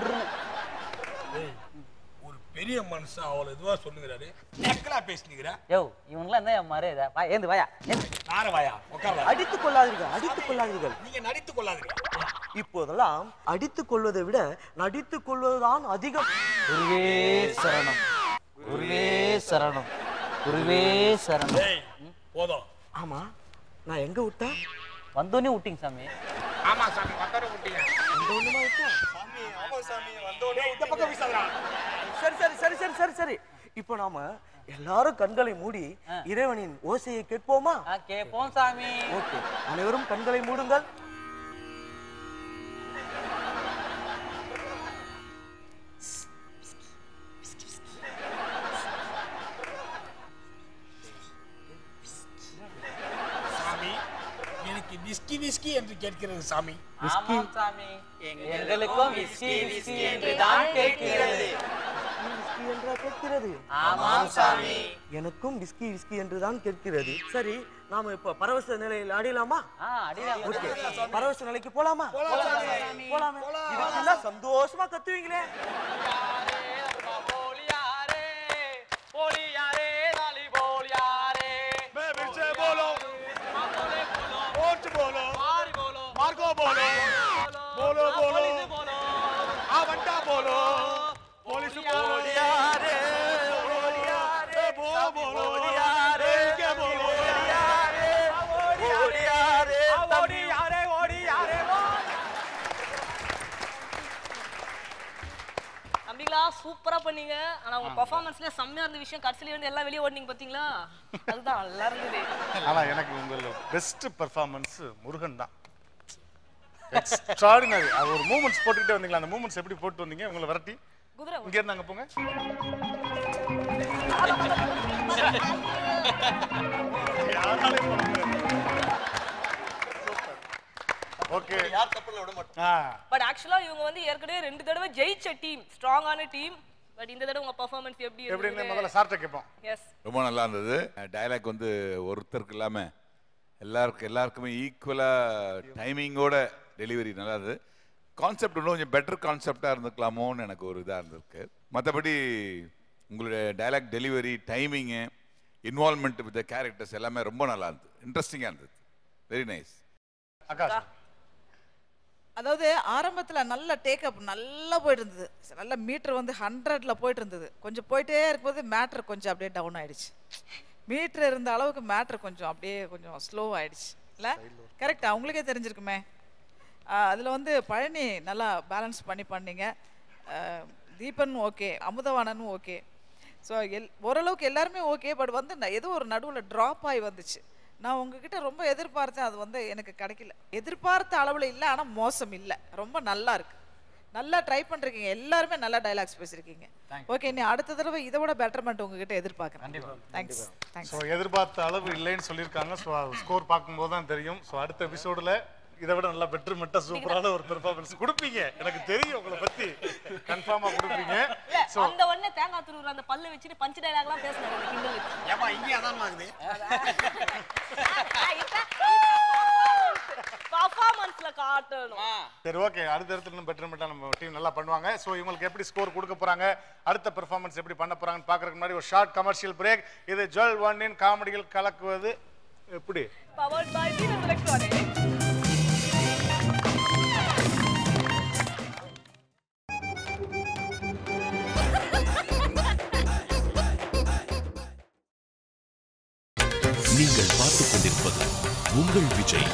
ஒரு பெரிய மனுஷன் அவளை இதுவா சொல்லுங்கிறாரு, நெக்கலா பேசுனீங்கற. யோ, இவங்கலாம் என்ன மரியாதை? வா, ஏந்து வாயா. நார வாயா, உட்கார. அடித்துக் கொள்ளாதீர்கள், அடித்துக் கொள்ளாதீர்கள். நீங்க நடித்துக் கொள்ளாதீங்க. இப்போதெல்லாம் அடித்துக் கொள்வதை விட நடித்துக் கொள்வதுதான் அதிகம். குருவே சரணம். குருவே சரணம். குருவே சரணம். போதும். ஆமா, நான் எங்க விட்டேன்? வந்தோனே விட்டீங்க சாமி. ஆமா சாமி, வந்தோனே விட்டீங்க. சரி இப்போ நாம எல்லாரும் கண்களை மூடி இறைவனின் ஓசையை கேட்போமா? கேட்போம் சாமி. ஓகே, அனைவரும் கண்களை மூடுங்கள். சாமி, எனக்கு விஸ்கி விஸ்கி என்று கேட்கிறது சாமி. ஆமாம் சாமி, எங்களுக்கும் விஸ்கி விஸ்கி என்று தான் கேட்கிறது. விஸ்கி என்றா கேட்கிறது? ஆமாம் சாமி. எனக்கும் விஸ்கி விஸ்கி என்று தான் கேட்கிறது. சரி, நாம இப்ப பரவச நிலையில் ஆடிடலாமா? அடிலாம். ஓகே, பரவச நிலைக்கு போலாமா? போலாமே. இதுக்கெல்லாம் சந்தோஷமா கத்துவீங்களே. சூப்பரா பண்ணீங்க. ஆனா உங்க பெர்ஃபார்மன்ஸ்ல செம்மையா இருந்த விஷயம் கடைசில வந்து எல்லாம் வெளிய ஓடுனீங்க பாத்தீங்களா? அதுதான் நல்லா இருந்தது. ஆனா எனக்கு உங்களோட பெஸ்ட் பெர்ஃபார்மன்ஸ் முருகன் தான். எக்ஸ்ட்ராடினரி. அது ஒரு மூமெண்ட்ஸ் போட்டுக்கிட்டே வந்தீங்களா? அந்த மூமெண்ட்ஸ் எப்படி போட்டு வந்தீங்க? உங்களை விரட்டி இங்க இருந்தாங்க போங்க. ஓகே, யார் தப்புல விட மாட்டோம். பட் ஆக்சுவலா இவங்க வந்து ஏற்கனவே 2 தடவை ஜெயிச்ச டீம், ஸ்ட்ராங்கான டீம். பட் இந்த தடவை உங்க பெர்ஃபார்மன்ஸ் எப்படி இருந்தது? எப்படின்னு முதல்ல சார்ட்ட கேட்போம். எஸ், ரொம்ப நல்லா இருந்தது. டயலாக் வந்து ஒருத்தருக்கு இல்லாம எல்லாருக்குமே ஈக்குவலா டைமிங்கோட டெலிவரி நல்லா இருந்தது. கான்செப்ட் இன்னும் கொஞ்சம் பெட்டர் கான்செப்டாக இருந்துக்கலாமோன்னு எனக்கு ஒரு இதாக இருந்திருக்கு. மற்றபடி உங்களுடைய dialogue delivery, timing, involvement with the characters எல்லாமே ரொம்ப நல்லா இருந்தது. இன்ட்ரெஸ்டிங்காக இருந்தது. Very nice. அக்கா, அதாவது ஆரம்பத்தில் நல்ல டேக்கப் நல்லா போயிட்டு இருந்தது. நல்ல மீட்டர் வந்து 100ல் போயிட்டு இருந்தது. கொஞ்சம் போயிட்டே இருக்கும்போது மேட்ரு கொஞ்சம் அப்படியே டவுன் ஆயிடுச்சு. மீட்டர் இருந்த அளவுக்கு மேட்ரு கொஞ்சம் அப்படியே கொஞ்சம் ஸ்லோ ஆயிடுச்சு. இல்லை கரெக்டா? அவங்களுக்கே தெரிஞ்சிருக்குமே. அதில் வந்து பழனி நல்லா பேலன்ஸ் பண்ணீங்க. தீபன் ஓகே, அமுதவாணனும் ஓகே. ஸோ ஓரளவுக்கு எல்லாருமே ஓகே. பட் வந்து ஏதோ ஒரு நடுவில் ட்ராப் ஆகி வந்துச்சு. நான் உங்ககிட்ட ரொம்ப எதிர்பார்த்தேன், அது வந்து எனக்கு கிடைக்கல. எதிர்பார்த்த அளவில் இல்லை, ஆனால் மோசம் இல்லை. ரொம்ப நல்லா இருக்கு. நல்லா ட்ரை பண்ணிருக்கீங்க. எல்லாருமே நல்லா டைலாக்ஸ் பேசியிருக்கீங்க. ஓகே, நீ அடுத்த தடவை இதை விட பெட்டர்மெண்ட் உங்ககிட்ட எதிர்பார்க்குறேன். தேங்க்ஸ். ஸோ எதிர்பார்த்த அளவு இல்லைன்னு சொல்லியிருக்காங்க. ஸோ ஸ்கோர் பார்க்கும்போது தான் தெரியும். ஸோ அடுத்த எபிசோடில் இதை விட நல்லா பெட்டர்மெண்ட்டாக சூப்பரான ஒரு பெர்ஃபார்மன்ஸ் கொடுப்பீங்க. எனக்கு தெரியும் உங்களை பற்றி கன்ஃபார்மாக கொடுப்பீங்க. ஸோ அந்த ஒண்ணே தேங்காய் துருவுற அந்த பல்ல வச்சுட்டு பஞ்ச் டயலாக்லாம் பேசுறாங்க கிண்டல். ஏமா இங்கே அதான் ஆகுது. பெர்ஃபார்மன்ஸ்ல காட்டணும். சரி, ஓகே. அடுத்த இன்னும் பெட்டர்மெண்ட்டாக நம்ம டீம் நல்லா பண்ணுவாங்க. ஸோ இவங்களுக்கு எப்படி ஸ்கோர் கொடுக்க போறாங்க, அடுத்த பெர்ஃபார்மன்ஸ் எப்படி பண்ண போறாங்கன்னு பார்க்கறதுக்கு முன்னாடி ஒரு ஷார்ட் கமர்ஷியல் பிரேக். இது ஜுவல் ஒன்னின் காமெடிகள் கலக்குவது எப்படி? Powered by Venus Electronics. நீங்கள் பார்த்துக் கொண்டிருப்பது உங்கள் Vijay.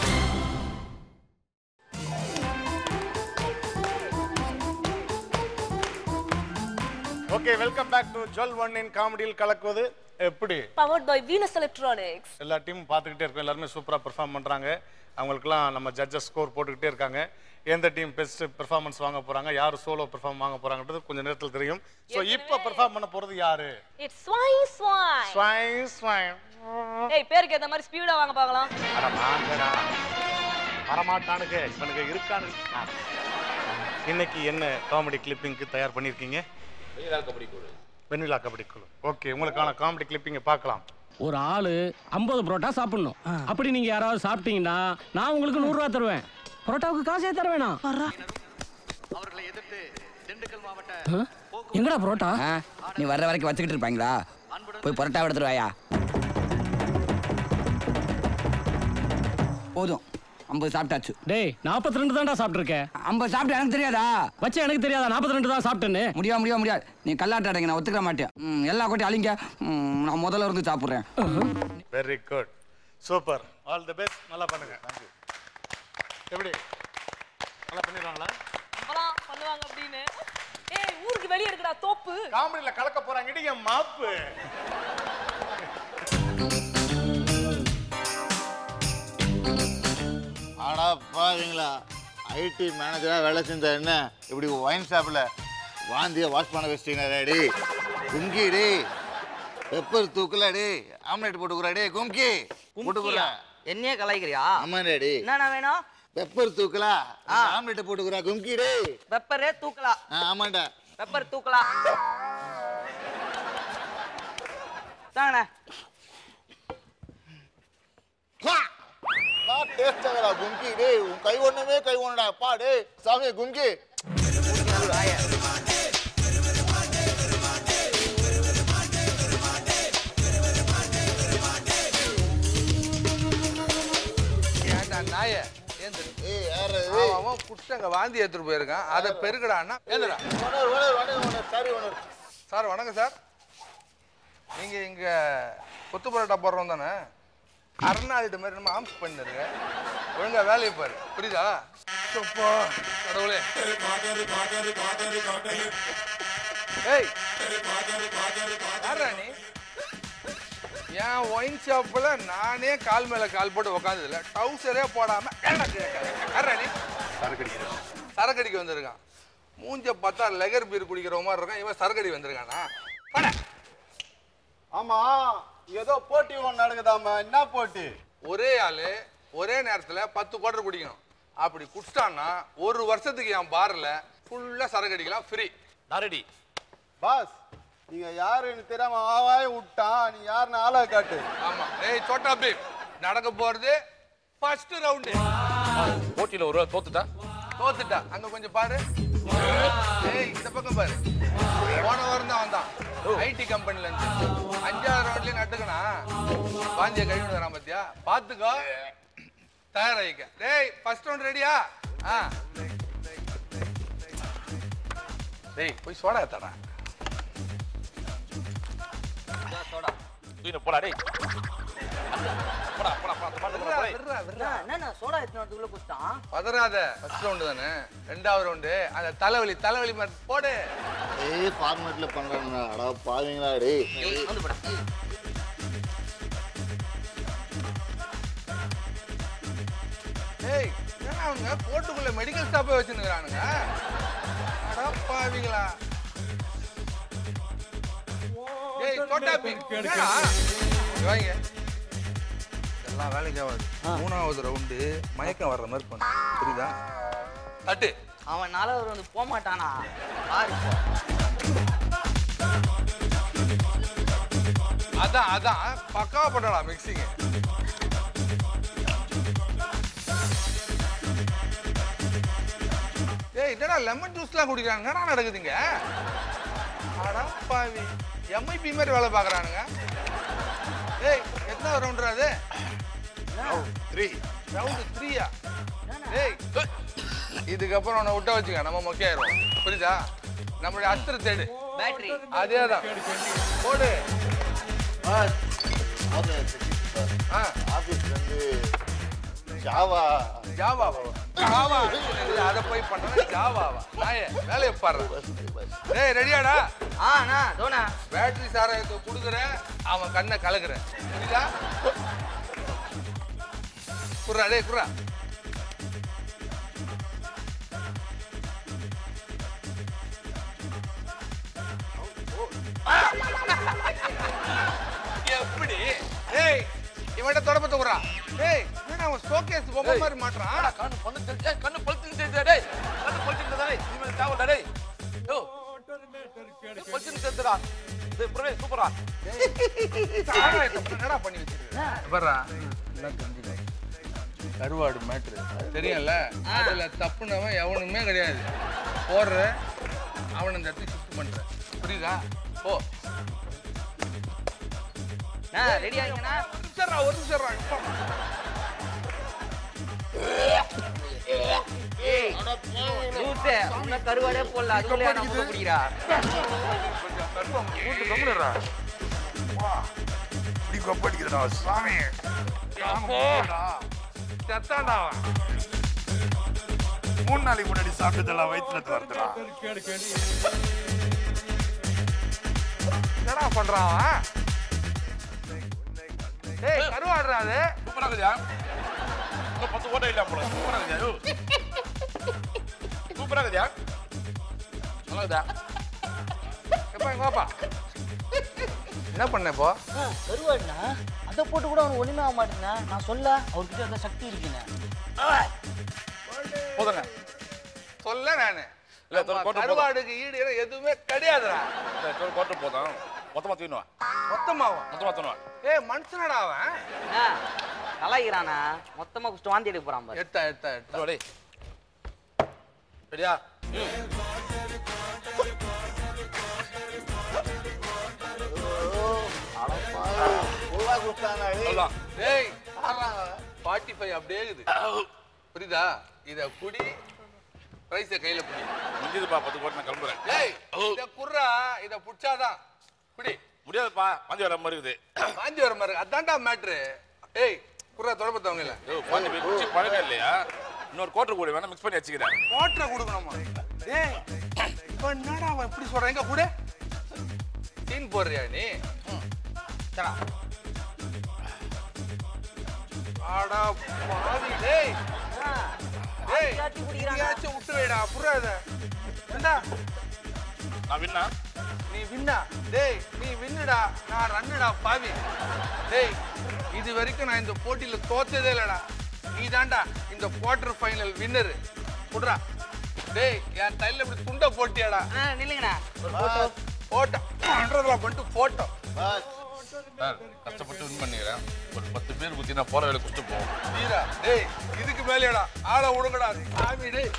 Okay, welcome back to Jewel ஒன்னின் காமெடியில் கலக்குவது எப்படி? Powered by Venus Electronics. எல்லா டீமும் பார்த்துக்கிட்டே இருக்கோம். எல்லாருமே சூப்பராக பெர்ஃபார்ம் பண்ணுறாங்க. அவங்களுக்குலாம் நம்ம ஜட்ஜஸ் ஸ்கோர் போட்டுக்கிட்டே இருக்காங்க. எந்த டீம் பெஸ்ட் பெர்ஃபார்மன்ஸ் வாங்க போறாங்க, யார் சோலோ பெர்ஃபார்ம் வாங்க போறாங்கன்றது கொஞ்சம் நேரத்தில் தெரியும். ஸோ இப்போ பெர்ஃபார்ம் பண்ண போறது யாரு? It's swine swine swine swine. ஏய், பேருக்கு ஏத்த மாதிரி ஸ்பீடா வாங்க பார்க்கலாம். அட வாங்கடா, வரமாட்டானுங்க, இவனுக்கு இருக்கானு. இன்னைக்கு என்ன காமெடி கிளிப்பிங்க்கு தயார் பண்ணியிருக்கீங்க? வெண்ணிலா கபடி குழு. ஓகே, உங்களுக்கான காமெடி கிளிப்பிங்கை பார்க்கலாம். ஒரு ஆளு 50 புரோட்டா சாப்பிடணும். அப்படி நீங்க யாராவது சாப்பிட்டீங்கன்னா நான் உங்களுக்கு 100 ரூபா தருவேன். புரோட்டாவுக்கு காசே தர வேணாம். அவர்களை எதிர்த்து திண்டுக்கல் மாவட்ட எங்கடா புரோட்டா? நீ வர்ற வரைக்கும் வச்சுக்கிட்டு இருப்பாங்களா? போய் புரோட்டா எடுத்துட்டு வாயா. போதும், 50 சாப்பிட்டாச்சு. டேய், 42 தான்டா சாப்பிட்டுருக்கேன். 50 சாப்பிட்டு எனக்கு தெரியாதா? வச்சு எனக்கு தெரியாதா 42 தான் சாப்பிட்டேன்னு? முடியாது. நீ கல்லாட்டாடுங்க, நான் ஒத்துக்க மாட்டேன். எல்லா கோட்டையும் அழிங்க. நான் முதல்ல இருந்து சாப்பிட்றேன். Very good, super, all the best. நல்லா பண்ணுங்க. எப்படி நல்லா பண்ணிடுவாங்களா? அப்பலாம் பண்ணுவாங்க அப்படின்னு. ஏய் ஊருக்கு வெளிய இருக்குடா தோப்பு. காமெடியில கலக்க போறாங்கடி என் மாப்பு. ஆடா பாவீங்களா, ஐடி மேனேஜரா வேலை செஞ்ச என்ன இப்படி ஒயின் ஷாப்ல வாந்தியை வாஷ் பண்ண வச்சிட்டீங்களா டே? கும்கி டே, பெப்பர் தூக்கல டே, ஆம்லெட் போட்டுக்குறா டே. கும்கி போட்டுக்குறா. என்னையே கலாய்க்கிறியா? ஆமா டே. என்னண்ணா வேணும்? பெப்பர் தூக்கலா, ஆம்லெட் போட்டுக்குறா. கும்கி டே. பெப்பரே தூக்கலா. ஆமாண்டா. பெப்பர் தூக்கலா. தாங்கண்ணா. நான் டேஸ்ட் ஆகல கும்கி டே. உன் கை ஒண்ணுமே கை ஒண்ணுடா அப்பா டே. சாமி கும்கி. நாயே அவன் குட்டங்க வாந்தி எடுத்துட்டு போயிருக்கான். அதை பெருக்கடான்னா ஏந்துடா. சார் வணக்கம் சார். நீங்க இங்க கொத்து பரோட்டா போடுறோம் தானே? அருணாதிட்ட மாதிரி நம்ம ஆம்ஸ் பண்ணிருங்க. ஒழுங்கா வேலையை பாரு. புரியுதா? கடவுளே. ஏய் யாரா நீ? என் ஒயின் ஷாப்ல நானே கால் மேல கால் போட்டு உக்காந்ததில்ல. டவுசரே போடாம சரக்கு அடிக்க வந்திருக்கான். மூஞ்ச பார்த்தா லெகர் பீர் குடிக்கிற மாதிரி இருக்கான். இவன் சரக்கு அடி வந்திருக்கானா? ஆமா, ஏதோ போட்டி ஒன்று நடக்குதாமா. என்ன போட்டி? ஒரே ஆளு ஒரே நேரத்துல 10 குவார்டர் குடிக்கணும். அப்படி குடிச்சிட்டான்னா ஒரு வருஷத்துக்கு என் பார்ல ஃபுல்லா சரக்கு அடிக்கலாம் ஃப்ரீ. Ready pass. நீங்க யாருன்னு தெரியாம ஆவாயே விட்டான். நீ யாருன்னு ஆளா காட்டு. ஆமா. ஏய் சோட்டா பீம், நடக்க போறது ஃபர்ஸ்ட் ரவுண்ட். போட்டியில ஒரு தோத்துட்டா அங்க கொஞ்சம் பாரு. ஏய் இந்த பக்கம் பாரு. போன வாரம் தான் வந்தான் ஐடி கம்பெனில இருந்து. 5வது ரவுண்ட்லயே நட்டுக்கணா வாந்திய கழிவு வரான் பாத்தியா? பாத்துக்கோ, தயாராயிக்க. டேய் ஃபர்ஸ்ட் ரவுண்ட் ரெடியா? டேய் போய் சோடா ஏத்தடா. சோடா தூக்கிட்டு போடா டேய். போடா போடா போடா. என்ன சோடா எத்தனை வரதுக்குள்ள குடிச்சான்? பதறாத. ஃபர்ஸ்ட் ரவுண்ட் தானே. 2வது ரவுண்டு அந்த தலைவலி மாதிரி போடு. ஏய் ஃபார்மேட்ல பண்றாங்க. அட பாவீங்களா டேய். வந்து போடா. ஏய் என்ன அவங்க போட்டுக்குள்ள மெடிக்கல் ஸ்டாப்பே வச்சுருக்கானுங்க. அட பாவீங்களா. ஏய் சோட்டா பீம் என்னடா வாங்க. எல்லாம் வேலைக்கு ஆகாது. 3வது ரவுண்டு மயக்கம் வர்ற மாதிரி பண்ணு. புரியுதா? தட்டு. அவன் 4வது ரவுண்டு போக மாட்டானா? அதான் பக்காவா பண்ணடா மிக்சிங். ஏய் என்னடா லெமன் ஜூஸ்லாம் குடிக்கிறாங்க. என்னடா நடக்குதுங்க? அட பாவி, எம்ஐபி மாதிரி வேலை பார்க்கறானுங்க. ஏய் எத்தனாவது ரவுண்டா அது? ரவுண்டு 3யா? ஏய் இதுக்கப்புறம் உன்னை விட்ட வச்சுக்க, நம்ம மொக்கையாயிரும். புரியுதா? நம்மளுடைய அஸ்திர தேடு பேட்டரி அதேதான் போடு. ஆபீஸ்ல இருந்து ஜாவா அதை போய் பண்ண ஜாவாவா? நாயே வேலையை பாரு. டேய் ரெடியாடா? தோனா பேட்டரி சாராயத்தை குடுக்குறேன், அவன் கண்ணை கலக்குறேன். புரியுதா? குர்ரா டேய் குர்ரா. எப்படி? ஏய் இவன்ட்ட தொடப்ப தூக்குறா. ஏய் என்ன அவன் ஷோகேஸ் பொம்மை மாதிரி மாட்றான். கண்ணு பொண்ணு கண்ணு பழுத்து டேய். கண்ணு பழுத்து டேய். நீ தாவடா டேய். யோ பழுத்து செத்துடா. டேய் ப்ரோ சூப்பரா. என்னடா பண்ணி வச்சிருக்க? பாரா எல்லாம் தெரிஞ்சுக்க. கருவாடு மேட்ரு தெரியும்ல. அதுல தப்புனவன் எவனுமே கிடையாது. போடுற அவனை இந்த இடத்துக்கு ஷிஃப்ட் பண்ற. புரியுதா? போ. ரெடி ஆயிங்கண்ணா. ஒரு நிமிஷம் ஏய் லூசே உன்ன கருவாடே போடல. அதுக்குள்ளே நான் முத குடிக்கிறா. கூட்டு கம்முறா. வா நீ கொப்படிக்கிறடா சாமி. போடா. சத்தாடா. 3 நாளைக்கு முன்னாடி சாப்பிட்டதெல்லாம் வயிற்றுல வருதுடா. என்னடா பண்றான் அவன்? டேய் கருவாடுறா அது. சூப்பரா இருக்குதா? இன்னும் 10 ஓட்டை இல்ல போல. சூப்பரா இருக்குதா? சூப்பரா இருக்குதா? நல்லா இருக்குதா? எப்பா இங்க வாப்பா. என்ன பண்ண இப்போ? கருவாடுனா அதை போட்டு கூட அவனுக்கு ஒண்ணுமே ஆக மாட்டேங்க. நான் சொல்ல அவர்கிட்ட அந்த சக்தி இருக்குங்க. போதுங்க. சொல்ல நானு. இல்ல கோட்டை கருவாடுக்கு ஈடு எதுவுமே கிடையாதுடா. இல்ல கோட்டை போதும். மொத்தமா தூக்கினு வா. மொத்தமாவா? மொத்தமா தூக்கினு வா. ஏய் மனுஷனடா அவன். நல்லாயிரானா மொத்தமா குஸ்ட் வாந்தி எடுக்க போறான் பாரு. எடுத்தா டேய். சரியா? டேய் 45 அப்படியே இருக்குது. புரியுதா? இத குடி பிரைஸ கையில புடி. முடிஞ்சதுப்பா 10 கோட்டை நான் கிளம்புறேன். டேய் இத குர்றா இத புடிச்சாதான் குடி. முடியாதுப்பா வாந்தி வர மாதிரி இருக்குது. வாந்தி வர மாதிரி அதான்டா மேட்ரு. ஏய் குர்றா தொடப்பத்தவங்க இல்ல. வாந்தி போய் குடிச்சு பழக்கம் இல்லையா? இன்னொரு கோட்டர் கூட வேணா மிக்ஸ் பண்ணி வச்சுக்கிறேன். கோட்டரை கொடுக்கணுமா? டேய் இப்போ என்னடா அவன் இப்படி சொல்றான்? எங்க கூட சீன் போடுறியா நீ? சடா ஆடா பாவி. டேய் டேய் நீயாச்சும் விட்டு வைடா. புறா இத ஏண்டா நான் வின்னா? நீ வின்னா? டேய் நீ வின்னுடா நான் ரன்னுடா பாவி. டேய் இது வரைக்கும் நான் இந்த போட்டியில தோத்ததே இல்லடா. நீ தான்டா இந்த குவார்டர் ஃபைனல் வின்னர். புடுறா. டேய் என் தைல இப்படி துண்ட போட்டியாடா. நில்லுங்கண்ணா ஒரு போட்டோ போட்டோ பண்றதெல்லாம் பண்ணிட்டு போட்டோ. கஷ்டப்பட்டு வின் பண்ணிக்கிறேன். ஒரு 10 பேர் குத்தி நான் போற வேலை கொடுத்து போவோம். வீரா டேய் இதுக்கு மேலேடா ஆளை விடுங்கடா. சாமி டேய்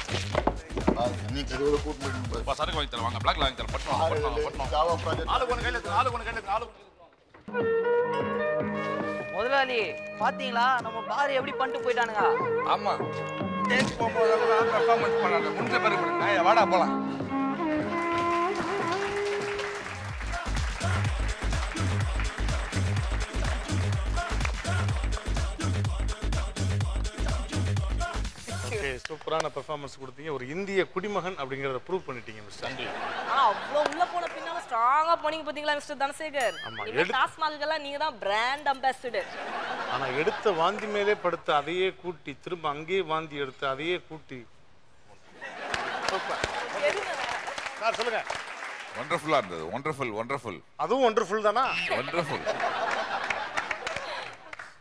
நீ கருவோட கூட்டு போயிட்டு சரக்கு வாங்கி தரேன். வாங்க பிளாக்ல வாங்கி தரேன். பட்டோம் ஆளுக்கு ஒன்று கையில் ஆளுக்கு முதலாளி பாத்தீங்களா நம்ம பார் எப்படி பண்ணிட்டு போயிட்டானுங்க. ஆமா ஸ்டேஜ் போகும்போது கூட பெர்ஃபார்மன்ஸ் பண்ணாத. முடிஞ்ச பிறகு பண்ணுங்க. வாடா போலாம். ஓகே சூப்பரான பெர்ஃபார்மன்ஸ் கொடுத்தீங்க. ஒரு இந்திய குடிமகன் அப்படிங்கறத ப்ரூவ் பண்ணிட்டீங்க மிஸ்டர். ஆனா அவ்வளவு உள்ள போன பின்னால ஸ்ட்ராங்கா பண்ணீங்க பாத்தீங்களா மிஸ்டர் தனசேகர். இந்த டாஸ்மார்க்கெல்லாம் நீங்க தான் பிராண்ட் அம்பாசிடர். ஆனா எடுத்த வாந்தி மேலே படுத்து அதையே கூட்டி திரும்ப அங்கேயே வாந்தி எடுத்து அதையே கூட்டி சார் சொல்லுங்க. வண்டர்ஃபுல்லா இருந்தது. ஒண்டர்ஃபுல். அதுவும் ஒண்டர்ஃபுல் தானா? ஒண்டர்ஃபுல்.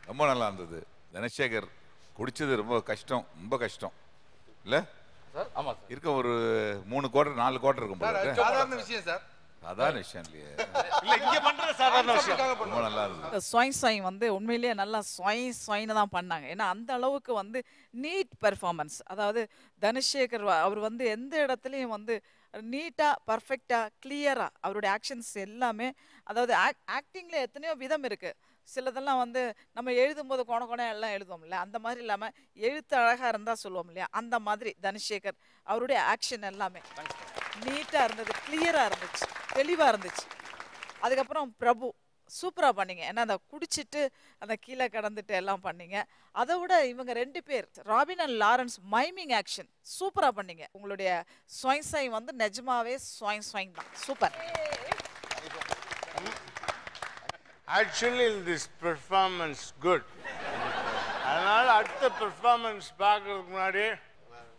ரொம்ப நல்லா இருந்தது. தனசேகர் குடிச்சது ரொம்ப கஷ்டம் இல்ல சார்? ஆமா சார். இருக்க ஒரு 3 குவார்டர் 4 குவார்டர் இருக்கும் போல. சாதாரண விஷயம் சார். சாதாரண விஷயம் இல்லையே. இல்ல இங்க பண்ற சாதாரண விஷயம் ரொம்ப நல்லா இருந்தது. ஸ்வைன் வந்து உண்மையிலேயே நல்லா ஸ்வைன்னு தான் பண்ணாங்க. ஏன்னா அந்த அளவுக்கு வந்து நீட் பெர்ஃபார்மன்ஸ். அதாவது தனசேகர் அவர் வந்து எந்த இடத்துலையும் வந்து நீட்டாக பர்ஃபெக்டாக கிளியராக அவருடைய ஆக்ஷன்ஸ் எல்லாமே. அதாவது ஆக்டிங்கில் எத்தனையோ விதம் இருக்குது. சிலதெல்லாம் வந்து நம்ம எழுதும்போது கோண எல்லாம் எழுதுவோம் இல்லையா, அந்த மாதிரி இல்லாமல் எழுத்து அழகாக இருந்தால் சொல்லுவோம் இல்லையா, அந்த மாதிரி தனசேகர் அவருடைய ஆக்ஷன் எல்லாமே நீட்டாக இருந்தது, கிளியராக இருந்துச்சு, தெளிவாக இருந்துச்சு. அதுக்கப்புறம் பிரபு சூப்பராக பண்ணீங்க. ஏன்னா அதை குடிச்சிட்டு அந்த கீழே கடந்துட்டு எல்லாம் பண்ணீங்க. அதை விட இவங்க 2 பேர் robin and Lawrence miming action சூப்பராக பண்ணீங்க. உங்களுடைய ஸ்வைன் வந்து நிஜமாவே ஸ்வைன் தான். Super. Actually this performance good. அதனால அடுத்த பெர்ஃபார்மன்ஸ் பார்க்கறதுக்கு முன்னாடி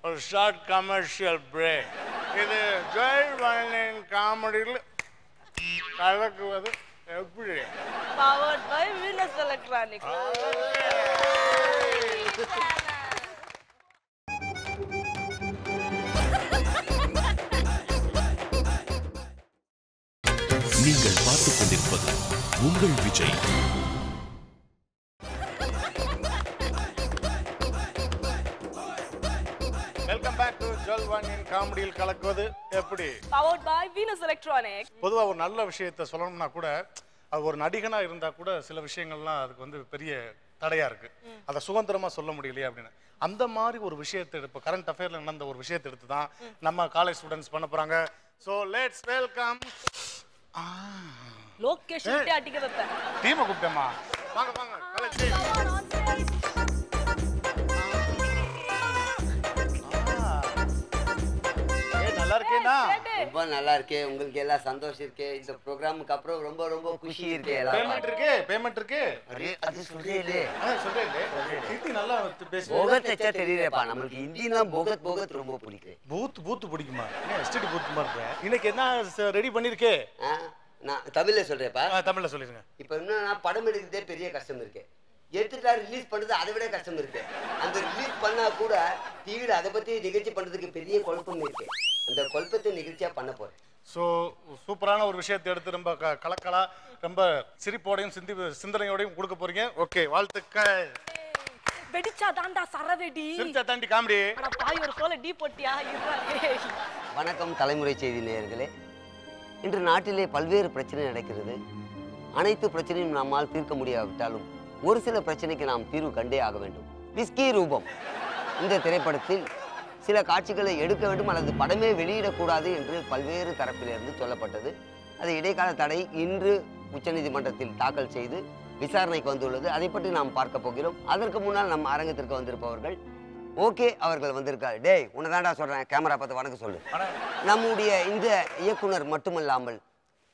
ஒரு ஷார்ட் கமர்ஷியல் பிரேக். இது ஜெய் வயலின் காமெடியில் கலக்குவது எப்படி? Powered by Venus Electronics. நீங்கள் பார்த்துக் கொண்டிருப்பது உங்கள் விஜய். வெல்கம் பேக் டு ஜல்வானின் காமெடியில் கலக்குவது எப்படி? Powered by Venus Electronics. பொதுவா ஒரு நல்ல விஷயத்தை சொல்லணும்னா கூட அது ஒரு நடிகனா இருந்தா கூட சில விஷயங்கள்லாம் அதுக்கு வந்து பெரிய தடையா இருக்கு. அதை சுதந்திரமா சொல்ல முடியலையே அப்படின்னு. அந்த மாதிரி ஒரு விஷயத்தை இப்போ கரண்ட் அஃபேர்ல நடந்த ஒரு விஷயத்தை எடுத்து தான் நம்ம காலேஜ் ஸ்டூடெண்ட்ஸ் பண்ண போறாங்க. ஸோ லெட்ஸ் வெல்கம் லோகேஷ் அடிக்க வைப்பேன். டீமை கூப்பிட்டேமா. வாங்க வாங்க காலேஜ் டீம். ரொம்ப நல்லா இருக்கு. உங்களுக்கு எல்லாம் சந்தோஷம் இருக்கு. இந்த ப்ரோக்ராமுக்கு அப்புறம் ரொம்ப ரொம்ப குஷி இருக்கு. பேமெண்ட் இருக்கு. அது சொல்றீங்களே. சொல்றீங்களே. ஹிந்தி நல்லா பேசுறீங்க. போகத் அச்சா தெரியுதேப்பா. நமக்கு ஹிந்திலாம் போகத் ரொம்ப பிடிக்கும். பூத் பிடிக்குமா? எஸ்டிடி பூத் மாதிரி இருக்கு. இன்னைக்கு என்ன ரெடி பண்ணிருக்கே? நான் தமிழ்ல சொல்றேன்ப்பா. தமிழ்ல சொல்லிருங்க. இப்போ என்னன்னா படம் எடுக்கிறதே பெரிய கஷ்டம் இருக்கு. எடுத்துட்டா ரிலீஸ் பண்றது அதை விட கஷ்டம் இருக்கு. அந்த ரிலீஸ் பண்ணா கூட டிவியில அதை பத்தி நிகழ்ச்சி பண்றதுக்கு பெரிய குழப்பம் இருக்கு. அந்த குழப்பத்தை நிகழ்ச்சியா பண்ண போறேன். ஸோ சூப்பரான ஒரு விஷயத்தை எடுத்து ரொம்ப கலக்கலா ரொம்ப சிரிப்போடையும் சிந்தனையோடையும் கொடுக்க போறீங்க. ஓகே, வாழ்த்துக்கள். வெடிச்சா தாண்டா சரவெடி. சிரிச்சா தாண்டி காமெடி. அட பாய் ஒரு சோல டீ போட்டியா இருறானே. வணக்கம் தலைமுறை செய்தி நேயர்களே. இன்று நாட்டிலே பல்வேறு பிரச்சனை நடக்கிறது. அனைத்து பிரச்சனையும் நம்மால் தீர்க்க முடியாவிட்டாலும் ஒரு சில பிரச்சனைக்கு நாம் தீர்வு கண்டே ஆக வேண்டும். விஸ்கி ரூபம் இந்த திரைப்படத்தில் சில காட்சிகளை எடுக்க வேண்டும் அல்லது படமே வெளியிடக்கூடாது என்று பல்வேறு தரப்பிலிருந்து சொல்லப்பட்டது. அது இடைக்கால தடை இன்று உச்சநீதிமன்றத்தில் தாக்கல் செய்து விசாரணைக்கு வந்துள்ளது. அதை பற்றி நாம் பார்க்க போகிறோம். அதற்கு முன்னால் நம் அரங்கத்திற்கு வந்திருப்பவர்கள் ஓகே அவர்கள் வந்திருக்காரு. டேய் உன்னை தாண்டா சொல்றேன், கேமரா பார்த்து வணக்கம் சொல்லு. நம்முடைய இந்த இயக்குனர் மட்டுமல்லாமல்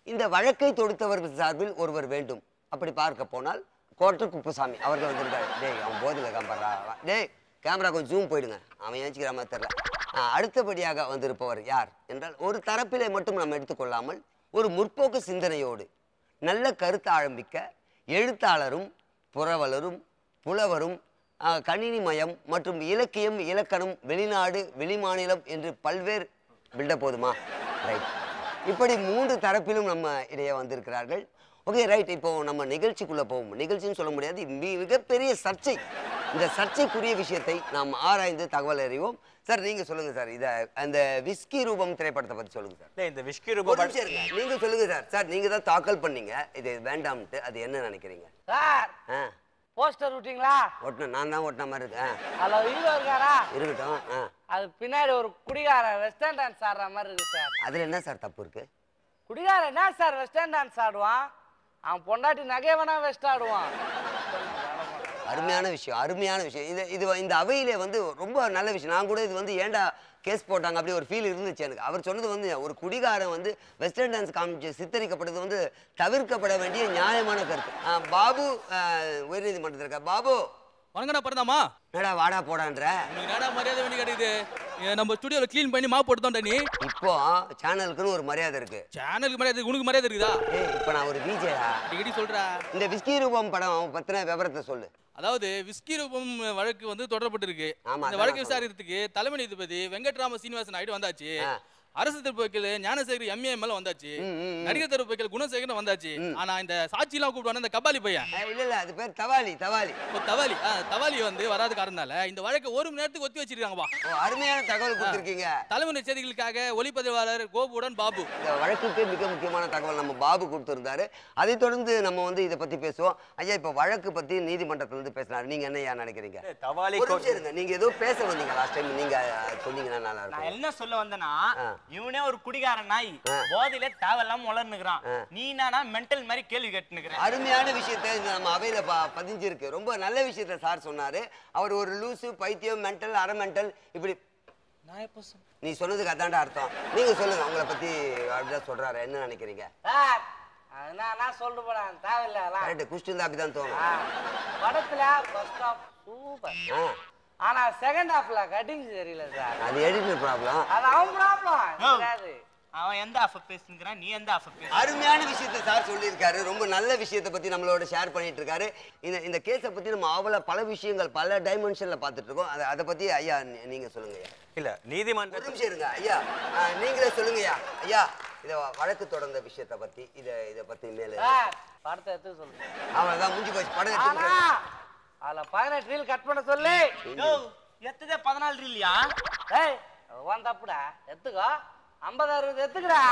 இந்த வழக்கை தொடுத்தவர்கள் சார்பில் ஒருவர் வேண்டும். அப்படி பார்க்க போனால் கோட்டர் குப்புசாமி அவர்கள் வந்திருக்காரு. டேய் அவன் போதில் காம்பறா. டேய் கேமரா கொஞ்சம் ஜூம் போயிடுங்க, அவன் ஏஞ்சிக்கிற மாதிரி தெரியல. அடுத்தபடியாக வந்திருப்பவர் யார் என்றால் ஒரு தரப்பிலே மட்டும் நம்ம எடுத்துக்கொள்ளாமல் ஒரு முற்போக்கு சிந்தனையோடு நல்ல கருத்து ஆரம்பிக்க எழுத்தாளரும் புரவலரும் புலவரும் கணினிமயம் மற்றும் இலக்கியம் இலக்கணம் வெளிநாடு வெளிமாநிலம் என்று பல்வேறு பில்ட போதுமா ரைட் இப்படி 3 தரப்பிலும் நம்ம இடையே வந்திருக்கிறார்கள். ஓகே ரைட், இப்போ நம்ம நிகழ்ச்சிக்குள்ளே போவோம். நிகழ்ச்சின்னு சொல்ல முடியாது, மிகப்பெரிய சர்ச்சை. இந்த சர்ச்சைக்குரிய விஷயத்தை நாம் ஆராய்ந்து தகவல் அறிவோம். சார் நீங்கள் சொல்லுங்கள் சார், இதை அந்த விஸ்கி ரூபம் திரைப்படத்தை பற்றி சொல்லுங்கள் சார். இந்த விஸ்கி ரூபம் நீங்கள் சொல்லுங்கள் சார். சார் நீங்கள் தான் தாக்கல் பண்ணீங்க இது வேண்டாம்ட்டு, அது என்ன நினைக்கிறீங்க சார்? போஸ்டர் விட்டீங்களா? ஓட்டணும், நான் தான் ஓட்டின மாதிரி இருக்கேன். ஹலோ ஹீரோ இருக்காரா? இருக்கட்டும். அது பின்னாடி ஒரு குடிகாரன் வெஸ்டர்ன் டான்ஸ் ஆடுற மாதிரி இருக்கு சார். அதில் என்ன சார் தப்பு இருக்கு? குடிகாரன் என்ன சார் வெஸ்டர்ன் டான்ஸ் ஆடுவான்? அவன் பொண்டாட்டி நகை வேணா வெஸ்ட் ஆடுவான். அருமையான விஷயம், அருமையான விஷயம். இது இந்த அவையிலே வந்து ரொம்ப நல்ல விஷயம். நான் கூட இது வந்து ஏண்டா கேஸ் போட்டாங்க அப்படி ஒரு ஃபீல் இருந்துச்சு எனக்கு. அவர் சொன்னது வந்து ஒரு குடிகாரன் வந்து வெஸ்டர்ன் டான்ஸ் காமிச்சு சித்தரிக்கப்படுறது வந்து தவிர்க்கப்பட வேண்டிய நியாயமான கருத்து. பாபு உயர்நீதிமன்றத்தில் இருக்க பாபு வணங்கடா பரந்தாமா. என்னடா வாடா போடான்ற என்னடா மரியாதை வேண்டி கிடைக்குது. நம்ம ஸ்டுடியோல க்ளீன் பண்ணி மாப் போட்டுட்டோம்டா நீ. இப்போ சேனலுக்குன்னு ஒரு மரியாதை இருக்கு. சேனலுக்கு மரியாதை, உனக்கு மரியாதை இருக்குதா? இப்போ நான் ஒரு விஜேடா. டிகிரி சொல்றா. இந்த விஸ்கி ரூபம் படம் பத்தின விவரத்தை சொல்லு. அதாவது விஸ்கி ரூபம் வழக்கு வந்து தொடரப்பட்டிருக்கு. இந்த வழக்கு விசாரிக்கிறதுக்கு தலைமை நீதிபதி வெங்கட்ராம சீனிவாசன் ஆயிட்டு வந்தாச்சு. அரசு தரப்பு வக்கீல் ஞானசேகர் எம்ஏஎம்எல் வந்தாச்சு. நடிகர் தரப்பு வக்கீல் குணசேகரன் வந்தாச்சு. ஆனா இந்த சாட்சி எல்லாம் கூப்பிடுவாங்க இந்த கபாலி பையன். இல்ல அது பேர் தவாலி. தவாலி வந்து வராது காரணத்தால இந்த வழக்கு 1 மணி நேரத்துக்கு ஒத்தி வச்சிருக்காங்கப்பா. அருமையான தகவல் கொடுத்திருக்கீங்க. தலைமுறை செய்திகளுக்காக ஒளிப்பதிவாளர் கோபுடன் பாபு. இந்த வழக்குக்கு மிக முக்கியமான தகவல் நம்ம பாபு கொடுத்திருந்தாரு. அதை தொடர்ந்து நம்ம வந்து இதை பத்தி பேசுவோம். ஐயா இப்ப வழக்கு பத்தி நீதிமன்றத்துல இருந்து பேசினாரு. நீங்க என்ன நினைக்கிறீங்க? நீங்க ஏதோ பேச வந்தீங்க லாஸ்ட் டைம், நீங்க சொன்னீங்கன்னா நல்லா இருக்கும். நான் என்ன சொல்ல வந்தேன்னா, இவனே ஒரு குடிகாரன் நாய் போதையில தேவையில்லாம வளர்ந்துக்கிறான், நீ என்னன்னா மென்டல் மாதிரி கேள்வி கேட்டுனுக்குற. அருமையான விஷயத்தை நம்ம அவையில பதிஞ்சிருக்கு. ரொம்ப நல்ல விஷயத்த சார் சொன்னாரு. அவர் ஒரு லூசு பைத்தியம் மென்டல் அரை மென்டல் இப்படி நீ சொன்னதுக்கு அதான்டா அர்த்தம். நீங்க சொல்லுங்க, உங்களை பத்தி அப்படிதான் சொல்றாரு, என்ன நினைக்கிறீங்க? அப்படிதான் தோணும். படத்துல ஃபர்ஸ்ட் ஹாஃப் சூப்பர், ஆனா செகண்ட் ஹாஃப்ல கட்டிங் சரியில்லை சார். அது எடிட்டர் ப்ராப்ளம். அது அவன் ப்ராப்ளம். அவன் எந்த ஆஃப் பேசுறான், நீ எந்த ஆஃப் பேசு. அருமையான விஷயத்தை சார் சொல்லியிருக்காரு. ரொம்ப நல்ல விஷயத்தை பத்தி நம்மளோட ஷேர் பண்ணிட்டு இருக்காரு. இந்த கேஸை பத்தி நம்ம அவ்வளவு பல விஷயங்கள் பல டைமென்ஷன்ல பார்த்துட்டு இருக்கோம். அதை பத்தி ஐயா நீங்க சொல்லுங்க. இல்ல நீதிமன்றம் இருங்க ஐயா, நீங்களே சொல்லுங்கய்யா. ஐயா இத வழக்கு தொடர்ந்த விஷயத்தை பத்தி இத பத்தி மேல படத்தை எடுத்து சொல்லுங்க. அவ்வளவுதான் முடிஞ்சு போச்சு. படம் எடுத்து அதுல 18 ரீல் கட் பண்ண சொல்லு. எத்ததே 14 ரீல்யா? ஏய் ஒன் தப்புடா, எடுத்துக்கோ. 50-60 எடுத்துக்கடா.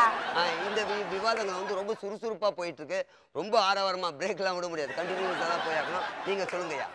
இந்த விவாதங்கள் வந்து ரொம்ப சுறுசுறுப்பா போயிட்டு இருக்கு. ரொம்ப ஆரவாரமா பிரேக்லாம் விட முடியாது, கண்டினியூஸா தான் போயாக்கணும். நீங்க சொல்லுங்கய்யா.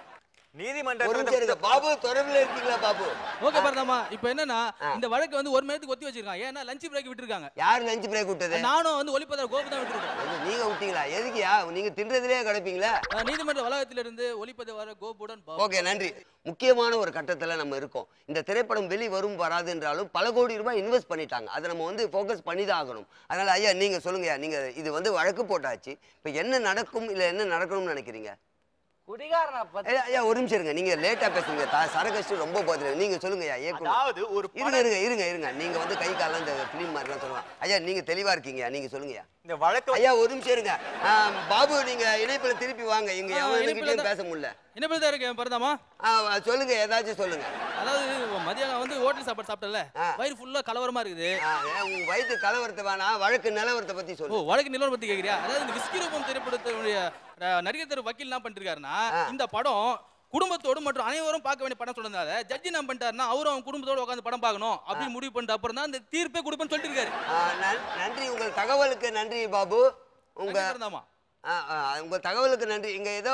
நீதிமன்றம் பாபு தொடர்பில் இருக்கீங்களா பாபு? ஓகே பரதாமா. இப்போ என்னன்னா இந்த வழக்கு வந்து 1 மணி நேரத்துக்கு ஒத்தி வச்சிருக்காங்க. ஏன்னா லஞ்ச் பிரேக் விட்டுருக்காங்க. யார் லஞ்ச் பிரேக் விட்டது? நானும் வந்து ஒளிப்பதிவாளர் கோபு தான் விட்டுருக்கோம். நீங்க விட்டீங்களா? எதுக்குயா? நீங்க தின்றதுலயே கிடப்பீங்களா? நீதிமன்ற வளாகத்திலிருந்து ஒளிப்பதிவாளர் கோபுடன். ஓகே நன்றி. முக்கியமான ஒரு கட்டத்தில் நம்ம இருக்கோம். இந்த திரைப்படம் வெளிவரும் வராது என்றாலும் பல கோடி ரூபாய் இன்வெஸ்ட் பண்ணிட்டாங்க. அதை நம்ம வந்து ஃபோக்கஸ் பண்ணி தான் ஆகணும். அதனால் ஐயா நீங்கள் சொல்லுங்கய்யா, நீங்கள் இது வந்து வழக்கு போட்டாச்சு, இப்போ என்ன நடக்கும் இல்லை என்ன நடக்கணும்னு நினைக்கிறீங்க? ஐயா ஒரு நிமிஷம் இருங்க, நீங்க லேட்டா பேசுறீங்க, சரகஷ்டு ரொம்ப போதுங்க. நீங்க சொல்லுங்க ஐயா. இருங்க நீங்க வந்து கை காலம் இந்த பிலிம் மாதிரிலாம் சொல்லுவாங்க. ஐயா நீங்க தெளிவா இருக்கீங்க, நீங்க சொல்லுங்க இந்த வழக்கு. ஐயா ஒரு நிமிஷம் இருங்க பாபு, நீங்க இணைப்புல திருப்பி வாங்க. இங்க எவனுக்கிட்டையும் பேச முடியல. இணைப்புல தான் இருக்கேன் பரதாமா. சொல்லுங்க, ஏதாச்சும் சொல்லுங்க. அதாவது மதியானம் வந்து ஹோட்டல் சாப்பாடு சாப்பிட்டல, வயிறு ஃபுல்லா கலவரமா இருக்குது. உங்க வயிற்று கலவரத்தை வேணா, வழக்கு நிலவரத்தை பத்தி சொல்லுங்க. வழக்கு நிலவரம் பத்தி கேக்குறியா? அதாவது இந்த விஸ்கி ரூபம் திரைப்படத்தினுடைய நடிகர் திரு வக்கீல் என்ன பண்ணிருக்காருன்னா, இந்த படம் குடும்பத்தோடு மற்றும் அனைவரும் பார்க்க வேண்டிய படம் சொன்னதால ஜட்ஜி என்ன பண்ணிட்டாருன்னா, அவரும் அவங்க குடும்பத்தோட உட்காந்து படம் பார்க்கணும் அப்படின்னு முடிவு பண்ணிட்டு அப்புறம் தான் இந்த தீர்ப்பே கொடுப்பேன்னு சொல்லிட்டு இருக்காரு. நன்றி, உங்கள் தகவலுக்கு நன்றி பாபு. உங்க தகவலுக்கு நன்றி. இங்க ஏதோ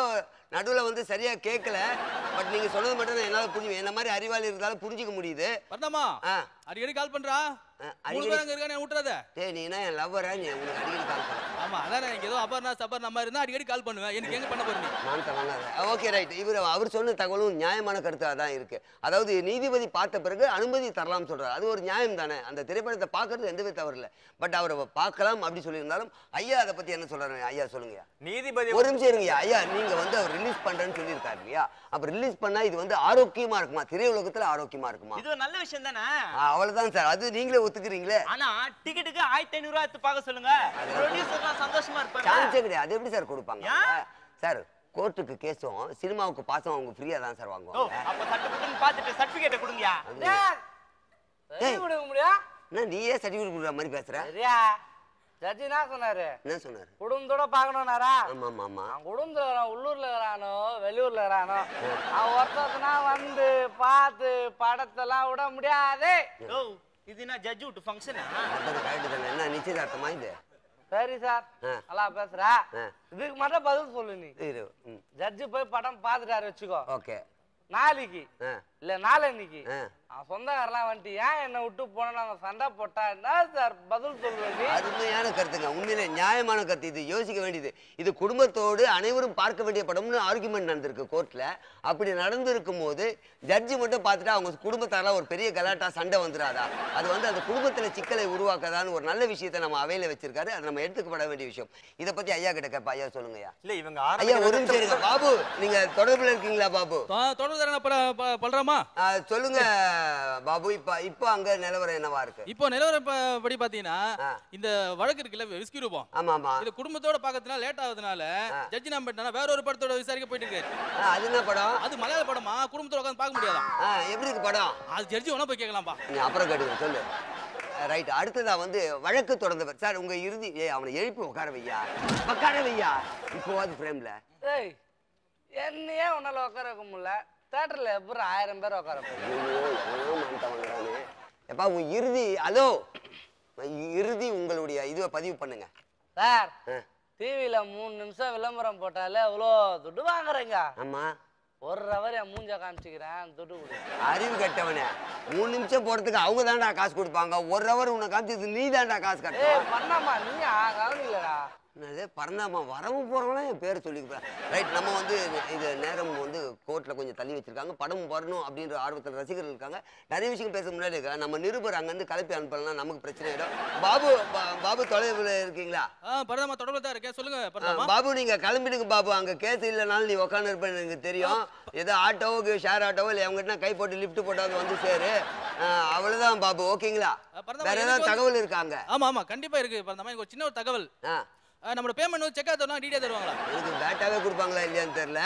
நடுவில் வந்து சரியா கேட்கல, பட் நீங்க சொன்னது மட்டும் தான் என்னால புரிஞ்சு. என்ன மாதிரி அறிவாளி இருந்தாலும் புரிஞ்சுக்க முடியுது. பரதாமா அடிக்கடி கால் பண்றா, நீ என்ன என் லவ்வரா? நீ உங்களுக்கு அடிக்கடி கால் பண்ண? ஆமா, அதான் எனக்கு ஏதோ அபர்ணா மாதிரி இருந்தா அடிக்கடி கால் பண்ணுவேன். எனக்கு எங்க பண்ண போறீங்க? Okay right. அவர் சொன்ன தகவலும் நியாயமான கருத்தாக தான் இருக்கு. அதாவது நீதிபதி பார்த்த பிறகு அனுமதி தரலாம் சொல்றாரு, அது ஒரு நியாயம் தானே. அந்த திரைப்படத்தை பார்க்கறது எந்தவித தவறு இல்லை. பட் அவரை பார்க்கலாம் அப்படி சொல்லியிருந்தாலும் ஐயா அதை பத்தி என்ன சொல்றாரு? ஐயா சொல்லுங்க. நீதிபதி ஒரு நிமிஷம் இருங்க ஐயா. நீங்க வந்து அவர் ரிலீஸ் பண்றேன்னு சொல்லியிருக்காரு இல்லையா? அப்ப ரிலீஸ் பண்ணா இது வந்து ஆரோக்கியமா இருக்குமா? திரையுலகத்துல ஆரோக்கியமா இருக்குமா? இது நல்ல விஷயம் தானே. அவ்வளவுதான் சார். அது நீங்களே ஒத்துக்கிறீங்களே. ஆனா டிக்கெட்டுக்கு 1500 ரூபாய் பார்க்க சொல்லுங்க. ப்ரொடியூசர்லாம் சந்தோஷமா இருப்பாங்க. சான்ஸே கிடையாது. அது எப்படி சார் கொடுப்பாங்க சார்? கோர்ட்டுக்கு கேஸும் சினிமாவுக்கு பாசம் அவங்க ஃப்ரீயா தான் சார் வாங்குவாங்க. அப்ப சர்டிபிகேட் பார்த்துட்டு சர்டிபிகேட் கொடுங்கயா. என்ன நீயே சர்டிபிகேட் கொடுக்குற மாதிரி பேசுற? ஜட்ஜி என்ன சொன்னாரு? என்ன சொன்னாரு? குடும்பத்தோட பாக்கணும்னாரா? ஆமா ஆமா. குடும்பத்துல இருக்கிறான், உள்ளூர்ல இருக்கிறானோ வெளியூர்ல இருக்கிறானோ, அவன் ஒருத்தனா வந்து பார்த்து படத்தெல்லாம் விட முடியாது. இது என்ன ஜட்ஜ் விட்டு ஃபங்க்ஷனா? என்ன நிச்சயதார்த்தமா இது? சரி சார், நல்லா பேசுற. இதுக்கு மட்டும் பதில் சொல்லு. நீ ஜட்ஜு போய் படம் பார்த்துட்டாரு வச்சுக்கோ. ஓகே. நாளைக்கு இல்ல நாளைக்கு சொந்தக்காரெல்லாம் வந்துட்டு ஏன் என்ன விட்டு போன நாங்க சண்டை போட்டா என்ன சார் பதில் சொல்லுவேன்? அருமையான கருத்துங்க, உண்மையிலே நியாயமான கருத்து. இது யோசிக்க வேண்டியது. இது குடும்பத்தோடு அனைவரும் பார்க்க வேண்டிய படம்னு ஆர்குமெண்ட் நடந்திருக்கு கோர்ட்ல. அப்படி நடந்திருக்கும் போது ஜட்ஜி மட்டும் பார்த்துட்டு அவங்க குடும்பத்தாரெல்லாம் ஒரு பெரிய கலாட்டா சண்டை வந்துடாதா? அது வந்து அந்த குடும்பத்துல சிக்கலை உருவாக்காதான்னு ஒரு நல்ல விஷயத்த நம்ம அவையில வச்சிருக்காரு. அது நம்ம எடுத்துக்கப்பட வேண்டிய விஷயம். இதை பத்தி ஐயா கிட்ட கேட்பா. ஐயா சொல்லுங்கய்யா. இல்ல இவங்க ஐயா ஒரு நிமிஷம் இருங்க. பாபு நீங்க தொடர்புல இருக்கீங்களா? பாபு பண்றோமா? சொல்லுங்க பாபு. இப்ப அங்க நிலவரம் என்னவா இருக்கு? இப்போ நிலவரம் படி பாத்தீங்கன்னா, இந்த வழக்கு இருக்குல்ல விஸ்கி ரூபம், ஆமா ஆமா, இது குடும்பத்தோட பாக்கிறதுனால லேட் ஆகுதுனால ஜட்ஜி என்ன பண்ணிட்டானா வேற ஒரு படத்தோட விசாரிக்க போயிட்டு இருக்காரு. அது என்ன படம்? அது மலையாள படமா? குடும்பத்தோட உட்கார்ந்து பார்க்க முடியாதா? எப்படி இருக்கு படம்? அது ஜட்ஜி வேணா போய் கேட்கலாம்பா. நீ அப்புறம் கேட்டுங்க, சொல்லு. ரைட். அடுத்ததா வந்து வழக்கு தொடர்ந்தவர் சார். உங்க இறுதி அவனை எழுப்பி உட்கார வையா, உட்கார வையா. இப்போ அது ஃப்ரேம்ல என்னையே உன்னால உட்கார வைக்க முடியல. தியேட்டர்ல எப்படி 1000 பேர் உட்கார எப்பா உன் இறுதி. ஹலோ, இறுதி உங்களுடைய இதுவை பதிவு பண்ணுங்க சார். டிவியில 3 நிமிஷம் விளம்பரம் போட்டாலே அவ்வளோ துட்டு வாங்குறீங்க. ஆமா, ஒரு ஹவர் என் மூஞ்ச காமிச்சிக்கிறேன், துட்டு கொடு. அறிவு கட்டவனே, 3 நிமிஷம் போறதுக்கு அவங்க தான்டா காசு கொடுப்பாங்க. ஒரு ஹவர் உன்னை காமிச்சது நீ தான்டா காசு கட்ட. பண்ணாமா நீ கவனிக்கலடா. என்னது பறந்தாமா? வரவும் போறவங்களாம் என் பேரை சொல்லிக்கிறேன். ரைட். நம்ம வந்து இது நேரம் வந்து கோர்ட்டில் கொஞ்சம் தள்ளி வச்சிருக்காங்க. படம் வரணும் அப்படின்ற ஆர்வத்தில் ரசிகர்கள் இருக்காங்க. நிறைய விஷயம் பேச முன்னாடி இருக்கா. நம்ம நிருபர் அங்கேருந்து கலப்பி அனுப்பலாம், நமக்கு பிரச்சனை ஆகிடும். பாபு பாபு தொலைவில் இருக்கீங்களா? பரதாமா தொடர்பில் தான் இருக்கேன், சொல்லுங்க. பாபு நீங்க கிளம்பிடுங்க பாபு. அங்கே கேஸ் இல்லைனாலும் நீ உட்காந்து இருப்பேன் எனக்கு தெரியும். ஏதோ ஆட்டோவுக்கு ஷேர் ஆட்டோவோ இல்லை அவங்ககிட்ட கை போட்டு லிஃப்ட் போட்டாவது வந்து சேரு. அவ்வளோதான் பாபு. ஓகேங்களா? வேற ஏதாவது தகவல் இருக்காங்க? ஆமா ஆமா கண்டிப்பா இருக்கு பரதாமா. எனக்கு ஒரு சின்ன ஒரு தகவல். நம்மளோட பேமெண்ட் செக்கா தருவாங்க, டீடைல் தருவாங்களா? எனக்கு பேட்டாவே கொடுப்பாங்களா இல்லையான்னு தெரியல.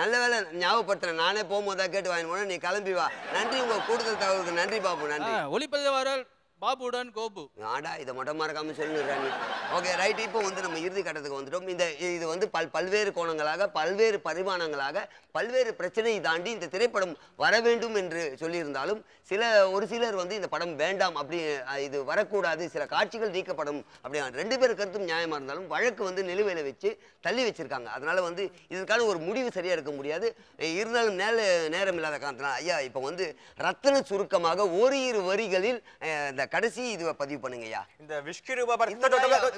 நல்ல வேலை ஞாபகப்படுத்துறேன். நானே போகும்போதா கேட்டு வாங்கி போனேன். நீ கிளம்பி வா. நன்றி, உங்க கூடுதல் தகவலுக்கு நன்றி பாபு. நன்றி. ஒளிப்பதிவாளர் பாபுடன் கோபு. ஆடா இதை மட்டும் மறக்காம சொல்லுங்க நீ. Okay right. இப்போ வந்து நம்ம இறுதி கட்டத்துக்கு வந்துட்டோம். இது வந்து பல்வேறு கோணங்களாக, பல்வேறு பரிமாணங்களாக, பல்வேறு பிரச்சனையை தாண்டி இந்த திரைப்படம் வர வேண்டும் என்று சொல்லியிருந்தாலும் ஒரு சிலர் வந்து இந்த படம் வேண்டாம், அப்படி இது வரக்கூடாது, சில காட்சிகள் நீக்கப்படும் அப்படி 2 பேர் கருத்தும் நியாயமா இருந்தாலும் வழக்கு வந்து நிலுவையில வச்சு தள்ளி வச்சிருக்காங்க. அதனால வந்து இதற்கான ஒரு முடிவு சரியா இருக்க முடியாது. இருந்தாலும் நேரம் இல்லாத காரணத்தினால ஐயா இப்போ வந்து ரத்தன சுருக்கமாக ஓரிரு வரிகளில் இந்த கடைசி இதுவை பதிவு பண்ணுங்கய்யா. இந்த விஷ்கிரூப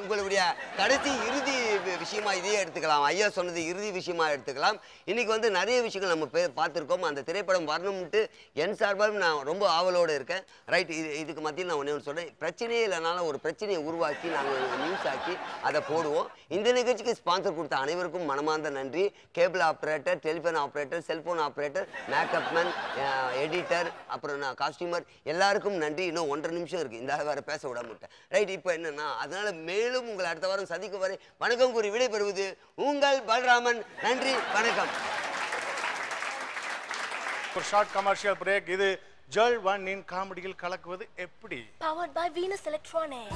உங்களுடைய கடைசி இறுதி விஷயமா இதையே எடுத்துக்கலாம். ஐயா சொன்னது இறுதி விஷயமா எடுத்துக்கலாம். இன்னைக்கு வந்து நிறைய விஷயங்கள் நம்ம பார்த்துருக்கோம். அந்த திரைப்படம் வரணும்ட்டு என் சார்பாக நான் ரொம்ப ஆவலோடு இருக்கேன். ரைட், இதுக்கு மத்தியில் நான் ஒன்று சொல்கிறேன். பிரச்சனையே இல்லைனாலும் ஒரு பிரச்சனையை உருவாக்கி நாங்கள் நியூஸ் ஆக்கி அதை போடுவோம். இந்த நிகழ்ச்சிக்கு ஸ்பான்சர் கொடுத்த அனைவருக்கும் மனமார்ந்த நன்றி. Cable operator, telephone operator, cellphone operator, makeup man, editor, அப்புறம் நான் காஸ்டியூமர் எல்லாருக்கும் நன்றி. இன்னும் 1.5 நிமிஷம் இருக்கு, இந்த வேற பேச விடாமட்டேன். ரைட், இப்போ என்னன்னா அதனால மேலும் உங்களை அடுத்த வாரம் சந்திக்கும் வரை வணக்கம் கூறி விடைபெறுவது உங்கள் பல்ராமன். நன்றி, வணக்கம். ஒரு ஷார்ட் கமர்ஷியல் பிரேக். இது ஜல் ஒன்னின் காமெடியில் கலக்குவது எப்படி? Powered by Venus Electronics.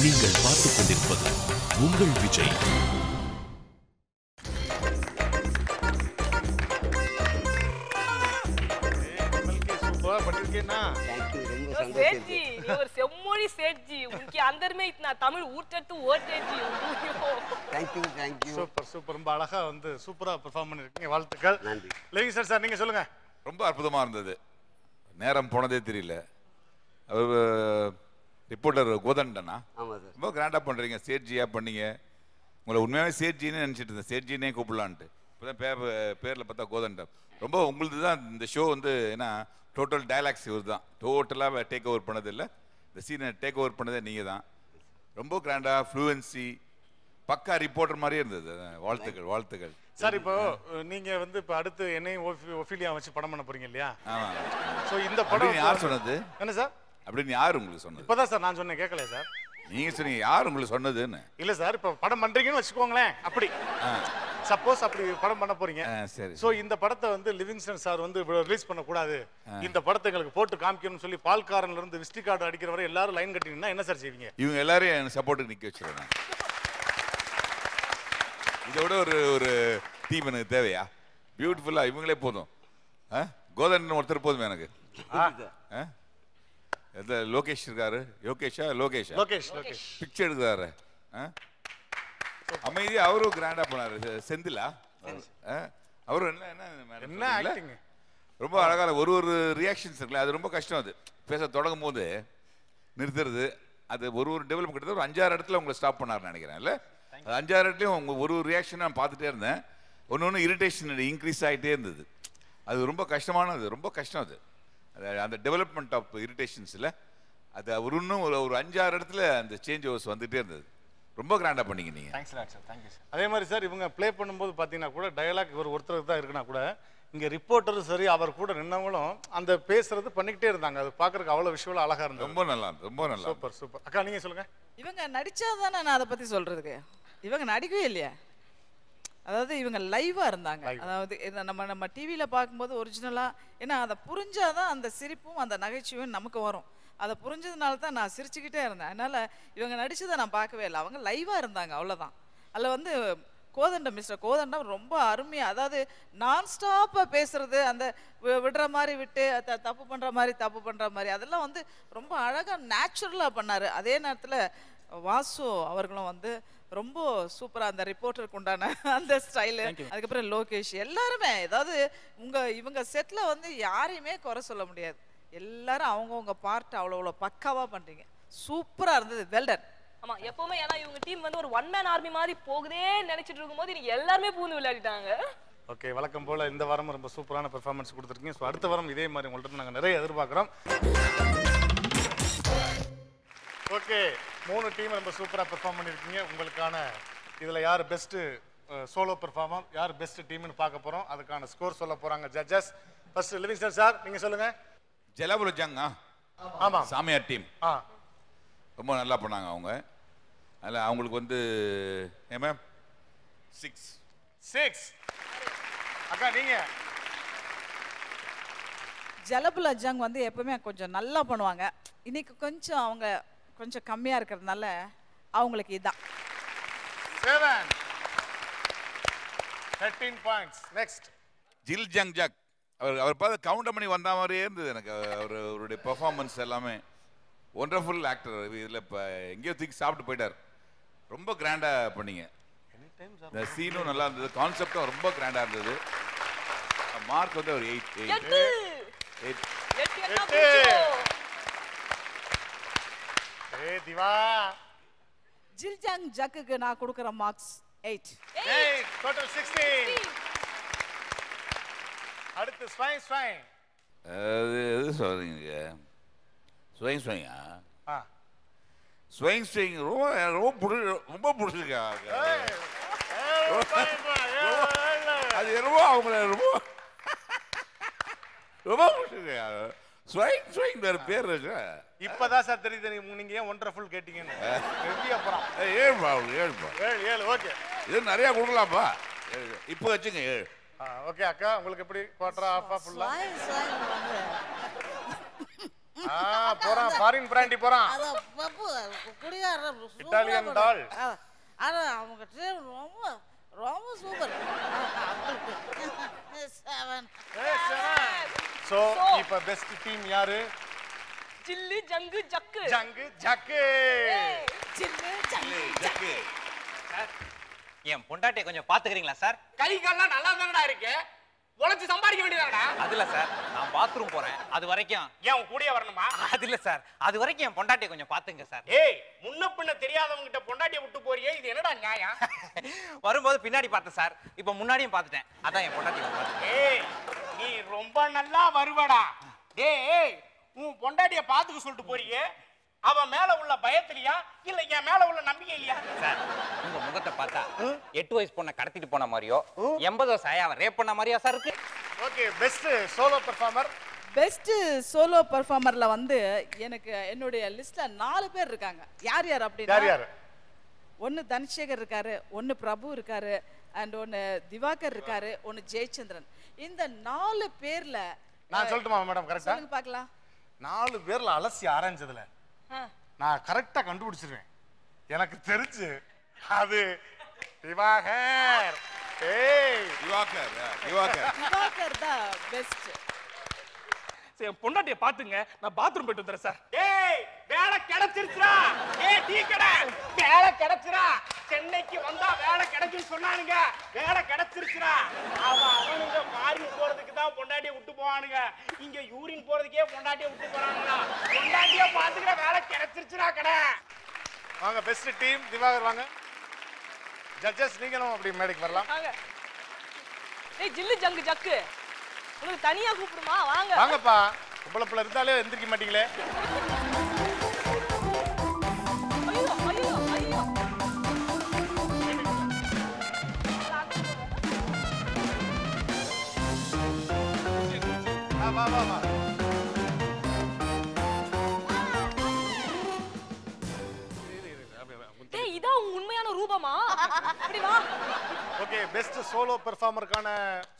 நீங்கள் பார்த்துக் கொண்டிருப்பது உங்கள் விஜய். செம்மொழி சேட்ஜி உனக்கு अंदर में इतना தமிழ் ஊட்டட்டு ஓட்டேஜி. Thank you super super. ரொம்ப அழகா வந்து சூப்பரா பெர்ஃபார்ம் பண்ணிருக்கீங்க. வாழ்த்துக்கள். நன்றி. லிவிங்ஸ்டன் சார், நீங்க சொல்லுங்க. ரொம்ப அற்புதமா இருந்தது. நேரம் போனதே தெரியல. ரிப்போர்ட்டர் கோதண்டனா ரொம்ப கிராண்டா பண்றீங்க. சேட்ஜியா பண்ணீங்க. உங்களை உண்மையாவே சேட்ஜின்னு நினைச்சிட்டு இருந்தேன். சேட்ஜினே கூப்பிடலான்ட்டு. இப்போதான் பேர்ல பார்த்தா கோதண்டம். ரொம்ப உங்களுது தான் இந்த ஷோ வந்து. ஏன்னா டோட்டல் டயலாக்ஸ் இவர் தான். டோட்டலாக டேக் ஓவர் பண்ணது இல்லை. இந்த சீனை டேக் ஓவர் பண்ணதே நீங்கள் தான். ரொம்ப கிராண்டாக ஃப்ளூவன்சி பக்கா ரிப்போர்ட்டர் மாதிரியே இருந்தது. வாழ்த்துக்கள் வாழ்த்துக்கள் சார். இப்போ நீங்க வந்து இப்போ அடுத்து என்னையும் ஒஃபிலியா வச்சு படம் பண்ண போறீங்க இல்லையா? ஆமா. ஸோ இந்த படம் யார் சொன்னது? என்ன சார்? அப்படின்னு யார் உங்களுக்கு சொன்னது? இப்போதான் சார் நான் சொன்னேன், கேட்கல சார். நீங்க சொன்னீங்க, யார் உங்களுக்கு சொன்னதுன்னு? இல்ல சார், இப்போ படம் பண்றீங்கன்னு வச்சுக்கோங்களேன். அப்படி சப்போஸ் அப்படி படம் பண்ண போறீங்க. சரி. சோ இந்த படத்தை வந்து லிவிங்ஸ்டன் சார் வந்து ரிலீஸ் பண்ண கூடாது, இந்த படத்தை எங்களுக்கு போட்டு காமிக்கணும்னு சொல்லி பால்காரன்ல இருந்து விஸ்டி கார்டு அடிக்கிற வரை எல்லாரும் லைன் கட்டினீங்கன்னா என்ன சார் செய்வீங்க? இவங்க எல்லாரையும் எனக்கு சப்போர்ட்டுக்கு நிக்க வச்சிருவேன். இதோட ஒரு டீம் எனக்கு தேவையா? பியூட்டிஃபுல்லா இவங்களே போதும். கோதண்டன் ஒருத்தர் போதும் எனக்கு. லோகேஷ் இருக்காரு. லோகேஷ் பிக்சர் எடுக்கிறாரு. அமைதியா அவரும் கிராண்டா போனாரு. செந்திலா அவரும் என்ன ஆக்டிங் ரொம்ப அழகான ஒரு ரியாக்ஷன்ஸ் இருக்குல்ல, அது ரொம்ப கஷ்டம். அது பேச தொடங்கும் போது நிறுத்துறது, அது ஒரு டெவலப் கிட்டத்தட்ட ஒரு 5-6 இடத்துல உங்களை ஸ்டாப் பண்ணாருன்னு நினைக்கிறேன். இல்லை, அது 5-6 இடத்துலையும் உங்க ஒரு ரியாக்ஷன் நான் பார்த்துட்டே இருந்தேன். ஒன்று இரிட்டேஷன் இன்க்ரீஸ் ஆகிட்டே இருந்தது. அது ரொம்ப கஷ்டமானது, ரொம்ப கஷ்டம். அது அந்த டெவலப்மெண்ட் ஆஃப் இரிட்டேஷன்ஸில் அது இன்னும் ஒரு 5-6 இடத்துல அந்த சேஞ்ச் ஓவர்ஸ் வந்துகிட்டே இருந்தது. ரொம்ப கிராண்டா பண்ணீங்க நீங்க. Thanks sir. Thank you sir. அதே மாதிரி சார் இவங்க ப்ளே பண்ணும்போது பார்த்தீங்கன்னா கூட டயலாக் ஒருத்தருக்கு தான் இருக்குன்னா கூட இங்கே ரிப்போர்ட்டரும் சரி அவர் கூட நின்னவங்களும் அந்த பேசுறது பண்ணிக்கிட்டே இருந்தாங்க. அது பார்க்கறதுக்கு அவ்வளோ விஷுவலாக அழகாக இருந்தது. ரொம்ப நல்லா இருந்தது. ரொம்ப நல்லா. Super super. அக்கா நீங்கள் சொல்லுங்க. இவங்க நடிச்சாதானே நான் அதை பற்றி சொல்றதுக்கு. இவங்க நடிக்கவே இல்லையா? அதாவது இவங்க லைவாக இருந்தாங்க. அதாவது நம்ம டிவியில் பார்க்கும்போது ஒரிஜினலாக, ஏன்னா அதை புரிஞ்சாதான் அந்த சிரிப்பும் அந்த நகைச்சுவையும் நமக்கு வரும். அதை புரிஞ்சதுனால தான் நான் சிரிச்சுக்கிட்டே இருந்தேன். அதனால் இவங்க நடிச்சதை நான் பார்க்கவே இல்லை. அவங்க லைவாக இருந்தாங்க, அவ்வளோதான். அதில் வந்து மிஸ்டர் கோதண்டம் ரொம்ப அருமையாக, அதாவது நான் ஸ்டாப்பாக பேசுறது, அந்த விடுற மாதிரி விட்டு தப்பு பண்ணுற மாதிரி அதெல்லாம் வந்து ரொம்ப அழகாக நேச்சுரலாக பண்ணார். அதே நேரத்தில் வாசு அவர்களும் வந்து ரொம்ப சூப்பராக அந்த ரிப்போர்ட்டருக்கு உண்டான அந்த ஸ்டைலு, அதுக்கப்புறம் லோகேஷ், எல்லாருமே ஏதாவது இவங்க செட்டில் வந்து யாரையுமே குறை சொல்ல முடியாது. எல்லாரும் அவங்கவுங்க பார்ட் அவ்வளோ பக்காவாக பண்ணுறீங்க. சூப்பராக இருந்தது. வெல்டன். ஆமா, எப்பவுமே ஏன்னா இவங்க டீம் வந்து ஒரு ஒன் மேன் ஆர்மி மாதிரி போகுதே நினைச்சிட்டு இருக்கும்போது நீங்க எல்லாருமே பூந்து விளையாடிட்டாங்க. ஓகே, வழக்கம் போல இந்த வாரம் ரொம்ப சூப்பரான பெர்ஃபார்மன்ஸ் கொடுத்துருக்கீங்க. ஸோ அடுத்த வாரம் இதே மாதிரி உங்கள்கிட்ட நாங்கள் நிறைய எதிர்பார்க்குறோம். ஓகே, 3 டீம் ரொம்ப சூப்பராக பெர்ஃபார்ம் பண்ணியிருக்கீங்க. உங்களுக்கான இதில் யார் பெஸ்ட்டு சோலோ பெர்ஃபார்மர், யார் பெஸ்ட் டீம்னு பார்க்க போகிறோம். அதுக்கான ஸ்கோர் சொல்ல போகிறாங்க ஜட்ஜஸ். ஃபர்ஸ்ட் லிவிங்ஸ்டன் சார், நீங்கள் சொல்லுங்கள். ஜலபுரஜாங்க. ஆமாம், சாமியார் டீம் ரொம்ப நல்லா பண்ணாங்க அவங்க. அதில் அவங்களுக்கு வந்து மேம் 6. அக்கா நீங்கள்? ஜலபுல ஜங் வந்து எப்பவுமே கொஞ்சம் நல்லா பண்ணுவாங்க. இன்னைக்கு கொஞ்சம் அவங்க கொஞ்சம் கம்மியாக இருக்கிறதுனால அவங்களுக்கு இதுதான் 7. 13 பாயிண்ட்ஸ். நெக்ஸ்ட் ஜில் ஜங் ஜக். அவர் பார்த்து கவுண்டர் பண்ணி வந்த மாதிரியே இருந்தது எனக்கு. அவருடைய பெர்ஃபார்மன்ஸ் எல்லாமே ஒண்டர்ஃபுல் ஆக்டர். இதில் இப்போ எங்கேயோ தூக்கி சாப்பிட்டு போயிட்டார். ரொம்ப கிராண்டா பண்ணீங்க. இந்த சீனும் நல்லா இருந்தது, கான்செப்டும் ரொம்ப கிராண்டா இருந்தது. மார்க் வந்து ஒரு 8. ஏய் திவா, ஜில்ஜாங் ஜக்குக்கு நான் கொடுக்குற மார்க்ஸ் 8. டோட்டல் 16. அடுத்து ஸ்வைங் ஸ்வைங். அது எது சொல்றீங்க? ஸ்வைங் ஸ்வைங்கா? ஸ்வைங் ஸ்வைங் ரொம்ப பிடிச்சிருக்கா. அது என்னவோ அவங்கள ரொம்ப ரொம்ப பிடிச்சிருக்கா. ஸ்வைங் ஸ்வைங் வேற பேர் இருக்கு. இப்பதான் சார் தெரியுது நீங்க ஏன் ஒண்டர்ஃபுல் கேட்டீங்கன்னு. ஹெவியா போறான். 7 ஓகே. இது நிறைய கொடுக்கலாம்ப்பா. இப்போ வச்சுங்க 7. ஓகே அக்கா, உங்களுக்கு எப்படி குவார்டரா ஆஃபா ஃபுல்லா? போறான் ஃபாரின் பிராண்டி போறான். அத பப்பு குடிகார இத்தாலியன் டால். அட அவங்க டீம் ரொம்ப ரொம்ப சூப்பர். 7. சோ இப்ப பெஸ்ட் டீம் யாரு? ஜில்லு ஜங்கு ஜக்கு. ஜங்கு ஜக்கு. ஜில்லு ஜங்கு ஜக்கு. சார், என் பொண்டாட்டியை கொஞ்சம் பாத்துக்கிறீங்களா சார்? கை கால்லாம் நல்லா தானடா இருக்கு, உழைச்சு சம்பாதிக்க வேண்டியதாடா. அது இல்ல சார், நான் பாத்ரூம் போறேன், அது வரைக்கும் ஏன் உன் கூடயே வரணுமா? அது இல்ல சார், அது வரைக்கும் என் பொண்டாட்டியை கொஞ்சம் பாத்துங்க சார். ஏய், முன்ன பின்ன தெரியாதவங்க கிட்ட பொண்டாட்டியை விட்டு போறியே, இது என்னடா நியாயம்? வரும்போது பின்னாடி பார்த்தேன் சார், இப்ப முன்னாடியும் பார்த்துட்டேன், அதான் என் பொண்டாட்டியை பார்த்தேன். ஏய், நீ ரொம்ப நல்லா வருவடா. ஏய், உன் பொண்டாட்டியை பாத்துக்க சொல்லிட்டு போறியே, அவன் மேல உள்ள பயத்திலையா இல்ல என் மேல உள்ள நம்பிக்கை இல்லையா? சார், உங்க முகத்தை பார்த்தா 8 வயசு பொண்ணை கடத்திட்டு போன மாதிரியோ 80 வயசு ஆயாவை ரேப் பண்ண மாதிரியா சார் இருக்கு. Okay, best solo performer. Best solo பெர்ஃபார்மர்ல வந்து எனக்கு என்னுடைய லிஸ்ட்ல 4 பேர் இருக்காங்க. யார் யார் அப்படின்னா, யார்? ஒன்னு தனசேகர் இருக்காரு, ஒன்னு பிரபு இருக்காரு, அண்ட் ஒன்னு திவாகர் இருக்காரு, ஒன்னு ஜெயச்சந்திரன். இந்த 4 பேர்ல நான் சொல்லட்டுமா மேடம்? கரெக்ட்டா சொல்லுங்க பார்க்கலாம். 4 பேர்ல அலசி ஆரஞ்சதுல நான் கரெக்டா கண்டுபிடிச்சிருவேன். எனக்கு தெரிஞ்சு அது திவாகர். ஏய், திவாகர் தான் பெஸ்ட். சரி, பொண்டாட்டியை பாத்துங்க, நான் பாத்ரூம் போயிட்டு வந்துறேன் சார். ஏய், வேலை கிடைச்சிருச்சுடா. ஏய், டீ கடை வேலை கிடைச்சுடா. சென்னைக்கு வந்தா வேலை கிடைக்கும்னு சொன்னானுங்க, வேலை கிடைச்சிருச்சுடா. அவனுங்க ஃபாரின் போறதுக்கு தான் பொண்டாட்டியை விட்டு போவானுங்க, இங்க யூரின் போறதுக்கே பொண்டாட்டியை விட்டு போறானுங்களா. பொண்டாட்டியை பாத்துக்கிற வேலை கிடைச்சிருச்சுடா கடை. வாங்க பெஸ்ட் டீம் திவாகர் வாங்க. ஜட்ஜஸ் நீங்களும் அப்படி மேடைக்கு வரலாம். வாங்க. ஏய் ஜில்லு ஜங்கு ஜக்கு, உங்களுக்கு தனியா கூப்பிடுமா? வாங்க வாங்கப்பா. உங்களை பிள்ளை இருந்தாலே எந்திரிக்க மாட்டீங்களே. ஐயோ ஐயோ ஐயோ. வா வா வா. டேய், இதான் உன் உண்மையான ரூபமா? அப்படி வா. ஓகே, பெஸ்ட் சோலோ பெர்ஃபார்மருக்கான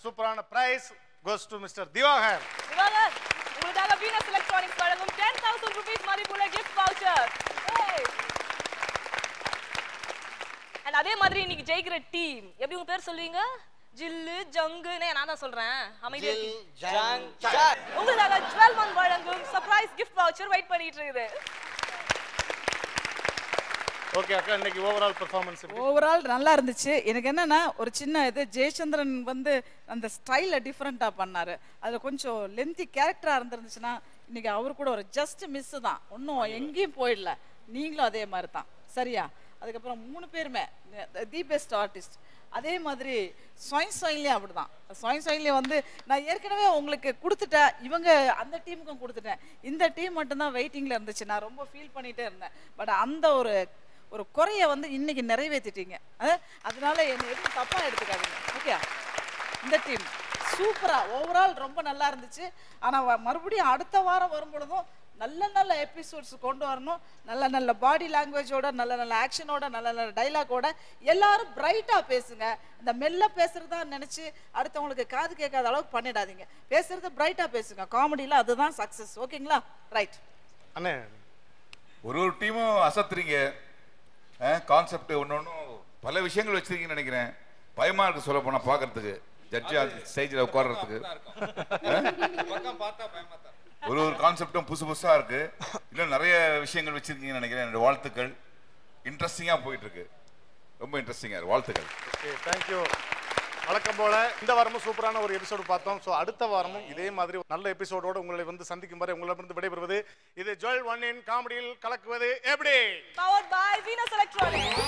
சூப்பரான prize goes to Mr. Divakar. Divakar, உங்களுக்காக வீனஸ் எலக்ட்ரானிக்ஸ் வழங்கும் 10,000 rupees மதிப்புள்ள gift voucher. அண்ட் அதே மாதிரி இன்னைக்கு ஜெயிக்கிற டீம் எப்படி உங்க பேர் சொல்வீங்க? ஜில்லு ஜங்குனே நான் தான் சொல்றேன். அமைதியா உங்களுக்காக 12 month வழங்கும் சர்ப்ரைஸ் gift voucher வெயிட் பண்ணிட்டு இருக்குது. ஓகே அக்கா, இன்னைக்கு ஓவரால் பெர்ஃபார்மன்ஸ் ஓவரால் நல்லா இருந்துச்சு. எனக்கு என்னன்னா ஒரு சின்ன இது, ஜெயச்சந்திரன் வந்து அந்த ஸ்டைலை டிஃப்ரெண்ட்டாக பண்ணாரு. அதில் கொஞ்சம் லென்த்தி கேரக்டராக இருந்துருந்துச்சுன்னா இன்னைக்கு அவரு கூட ஒரு ஜஸ்ட் மிஸ் தான், ஒன்றும் எங்கேயும் போயிடல. நீங்களும் அதே மாதிரி தான், சரியா? அதுக்கப்புறம் 3 பேருமே தி பெஸ்ட் ஆர்டிஸ்ட். அதே மாதிரி ஸ்வைன்லேயும் அப்படி தான். ஸ்வைன்லேயும் வந்து நான் ஏற்கனவே உங்களுக்கு கொடுத்துட்டேன், இவங்க அந்த டீமுக்கும் கொடுத்துட்டேன், இந்த டீம் மட்டும்தான் வெயிட்டிங்கில் இருந்துச்சு. நான் ரொம்ப ஃபீல் பண்ணிகிட்டே இருந்தேன். பட் அந்த ஒரு குறைய வந்து இன்னைக்கு நிறைவேற்றிட்டீங்க. அதனால என்னை எதுவும் தப்பாக எடுத்துக்காதீங்க, ஓகே? இந்த டீம் சூப்பராக ஓவரால் ரொம்ப நல்லா இருந்துச்சு. ஆனால் மறுபடியும் அடுத்த வாரம் வரும்பொழுதும் நல்ல நல்ல எபிசோட்ஸ் கொண்டு வரணும். நல்ல நல்ல பாடி லாங்குவேஜோட, நல்ல நல்ல ஆக்ஷனோட, நல்ல நல்ல டைலாகோட. எல்லாரும் பிரைட்டாக பேசுங்க. இந்த மெல்ல பேசுறதா நினச்சி அடுத்தவங்களுக்கு காது கேட்காத அளவுக்கு பண்ணிடாதீங்க. பேசுறது பிரைட்டாக பேசுங்க. காமெடியில் அதுதான் சக்ஸஸ், ஓகேங்களா? ரைட் அண்ணே, ஒரு டீமும் அசத்துறீங்க. கான்செப்ட் ஒன்று பல விஷயங்கள் வச்சிருக்கீங்கன்னு நினைக்கிறேன். பயமா இருக்கு சொல்ல போனா பார்க்கறதுக்கு, ஜட்ஜா ஸ்டேஜில் உட்கார்றதுக்கு. ஒரு கான்செப்டும் புதுசா இருக்கு. இன்னும் நிறைய விஷயங்கள் வச்சிருக்கீங்கன்னு நினைக்கிறேன். என்னோட வாழ்த்துக்கள். இன்ட்ரெஸ்டிங்காக போயிட்டு இருக்கு. ரொம்ப இன்ட்ரெஸ்டிங்காக இருக்கு. வாழ்த்துக்கள். Okay, thank you. வழக்கம் போல இந்த வாரமும் சூப்பரான ஒரு எபிசோடு பார்த்தோம். ஸோ அடுத்த வாரமும் இதே மாதிரி நல்ல எபிசோடோடு உங்களை வந்து சந்திக்கும் வரை உங்களிடமிருந்து விடைபெறுவது இது ஜுவல் ஒன்னின் காமெடியில் கலக்குவது எப்படி? Powered by Venus Electronics.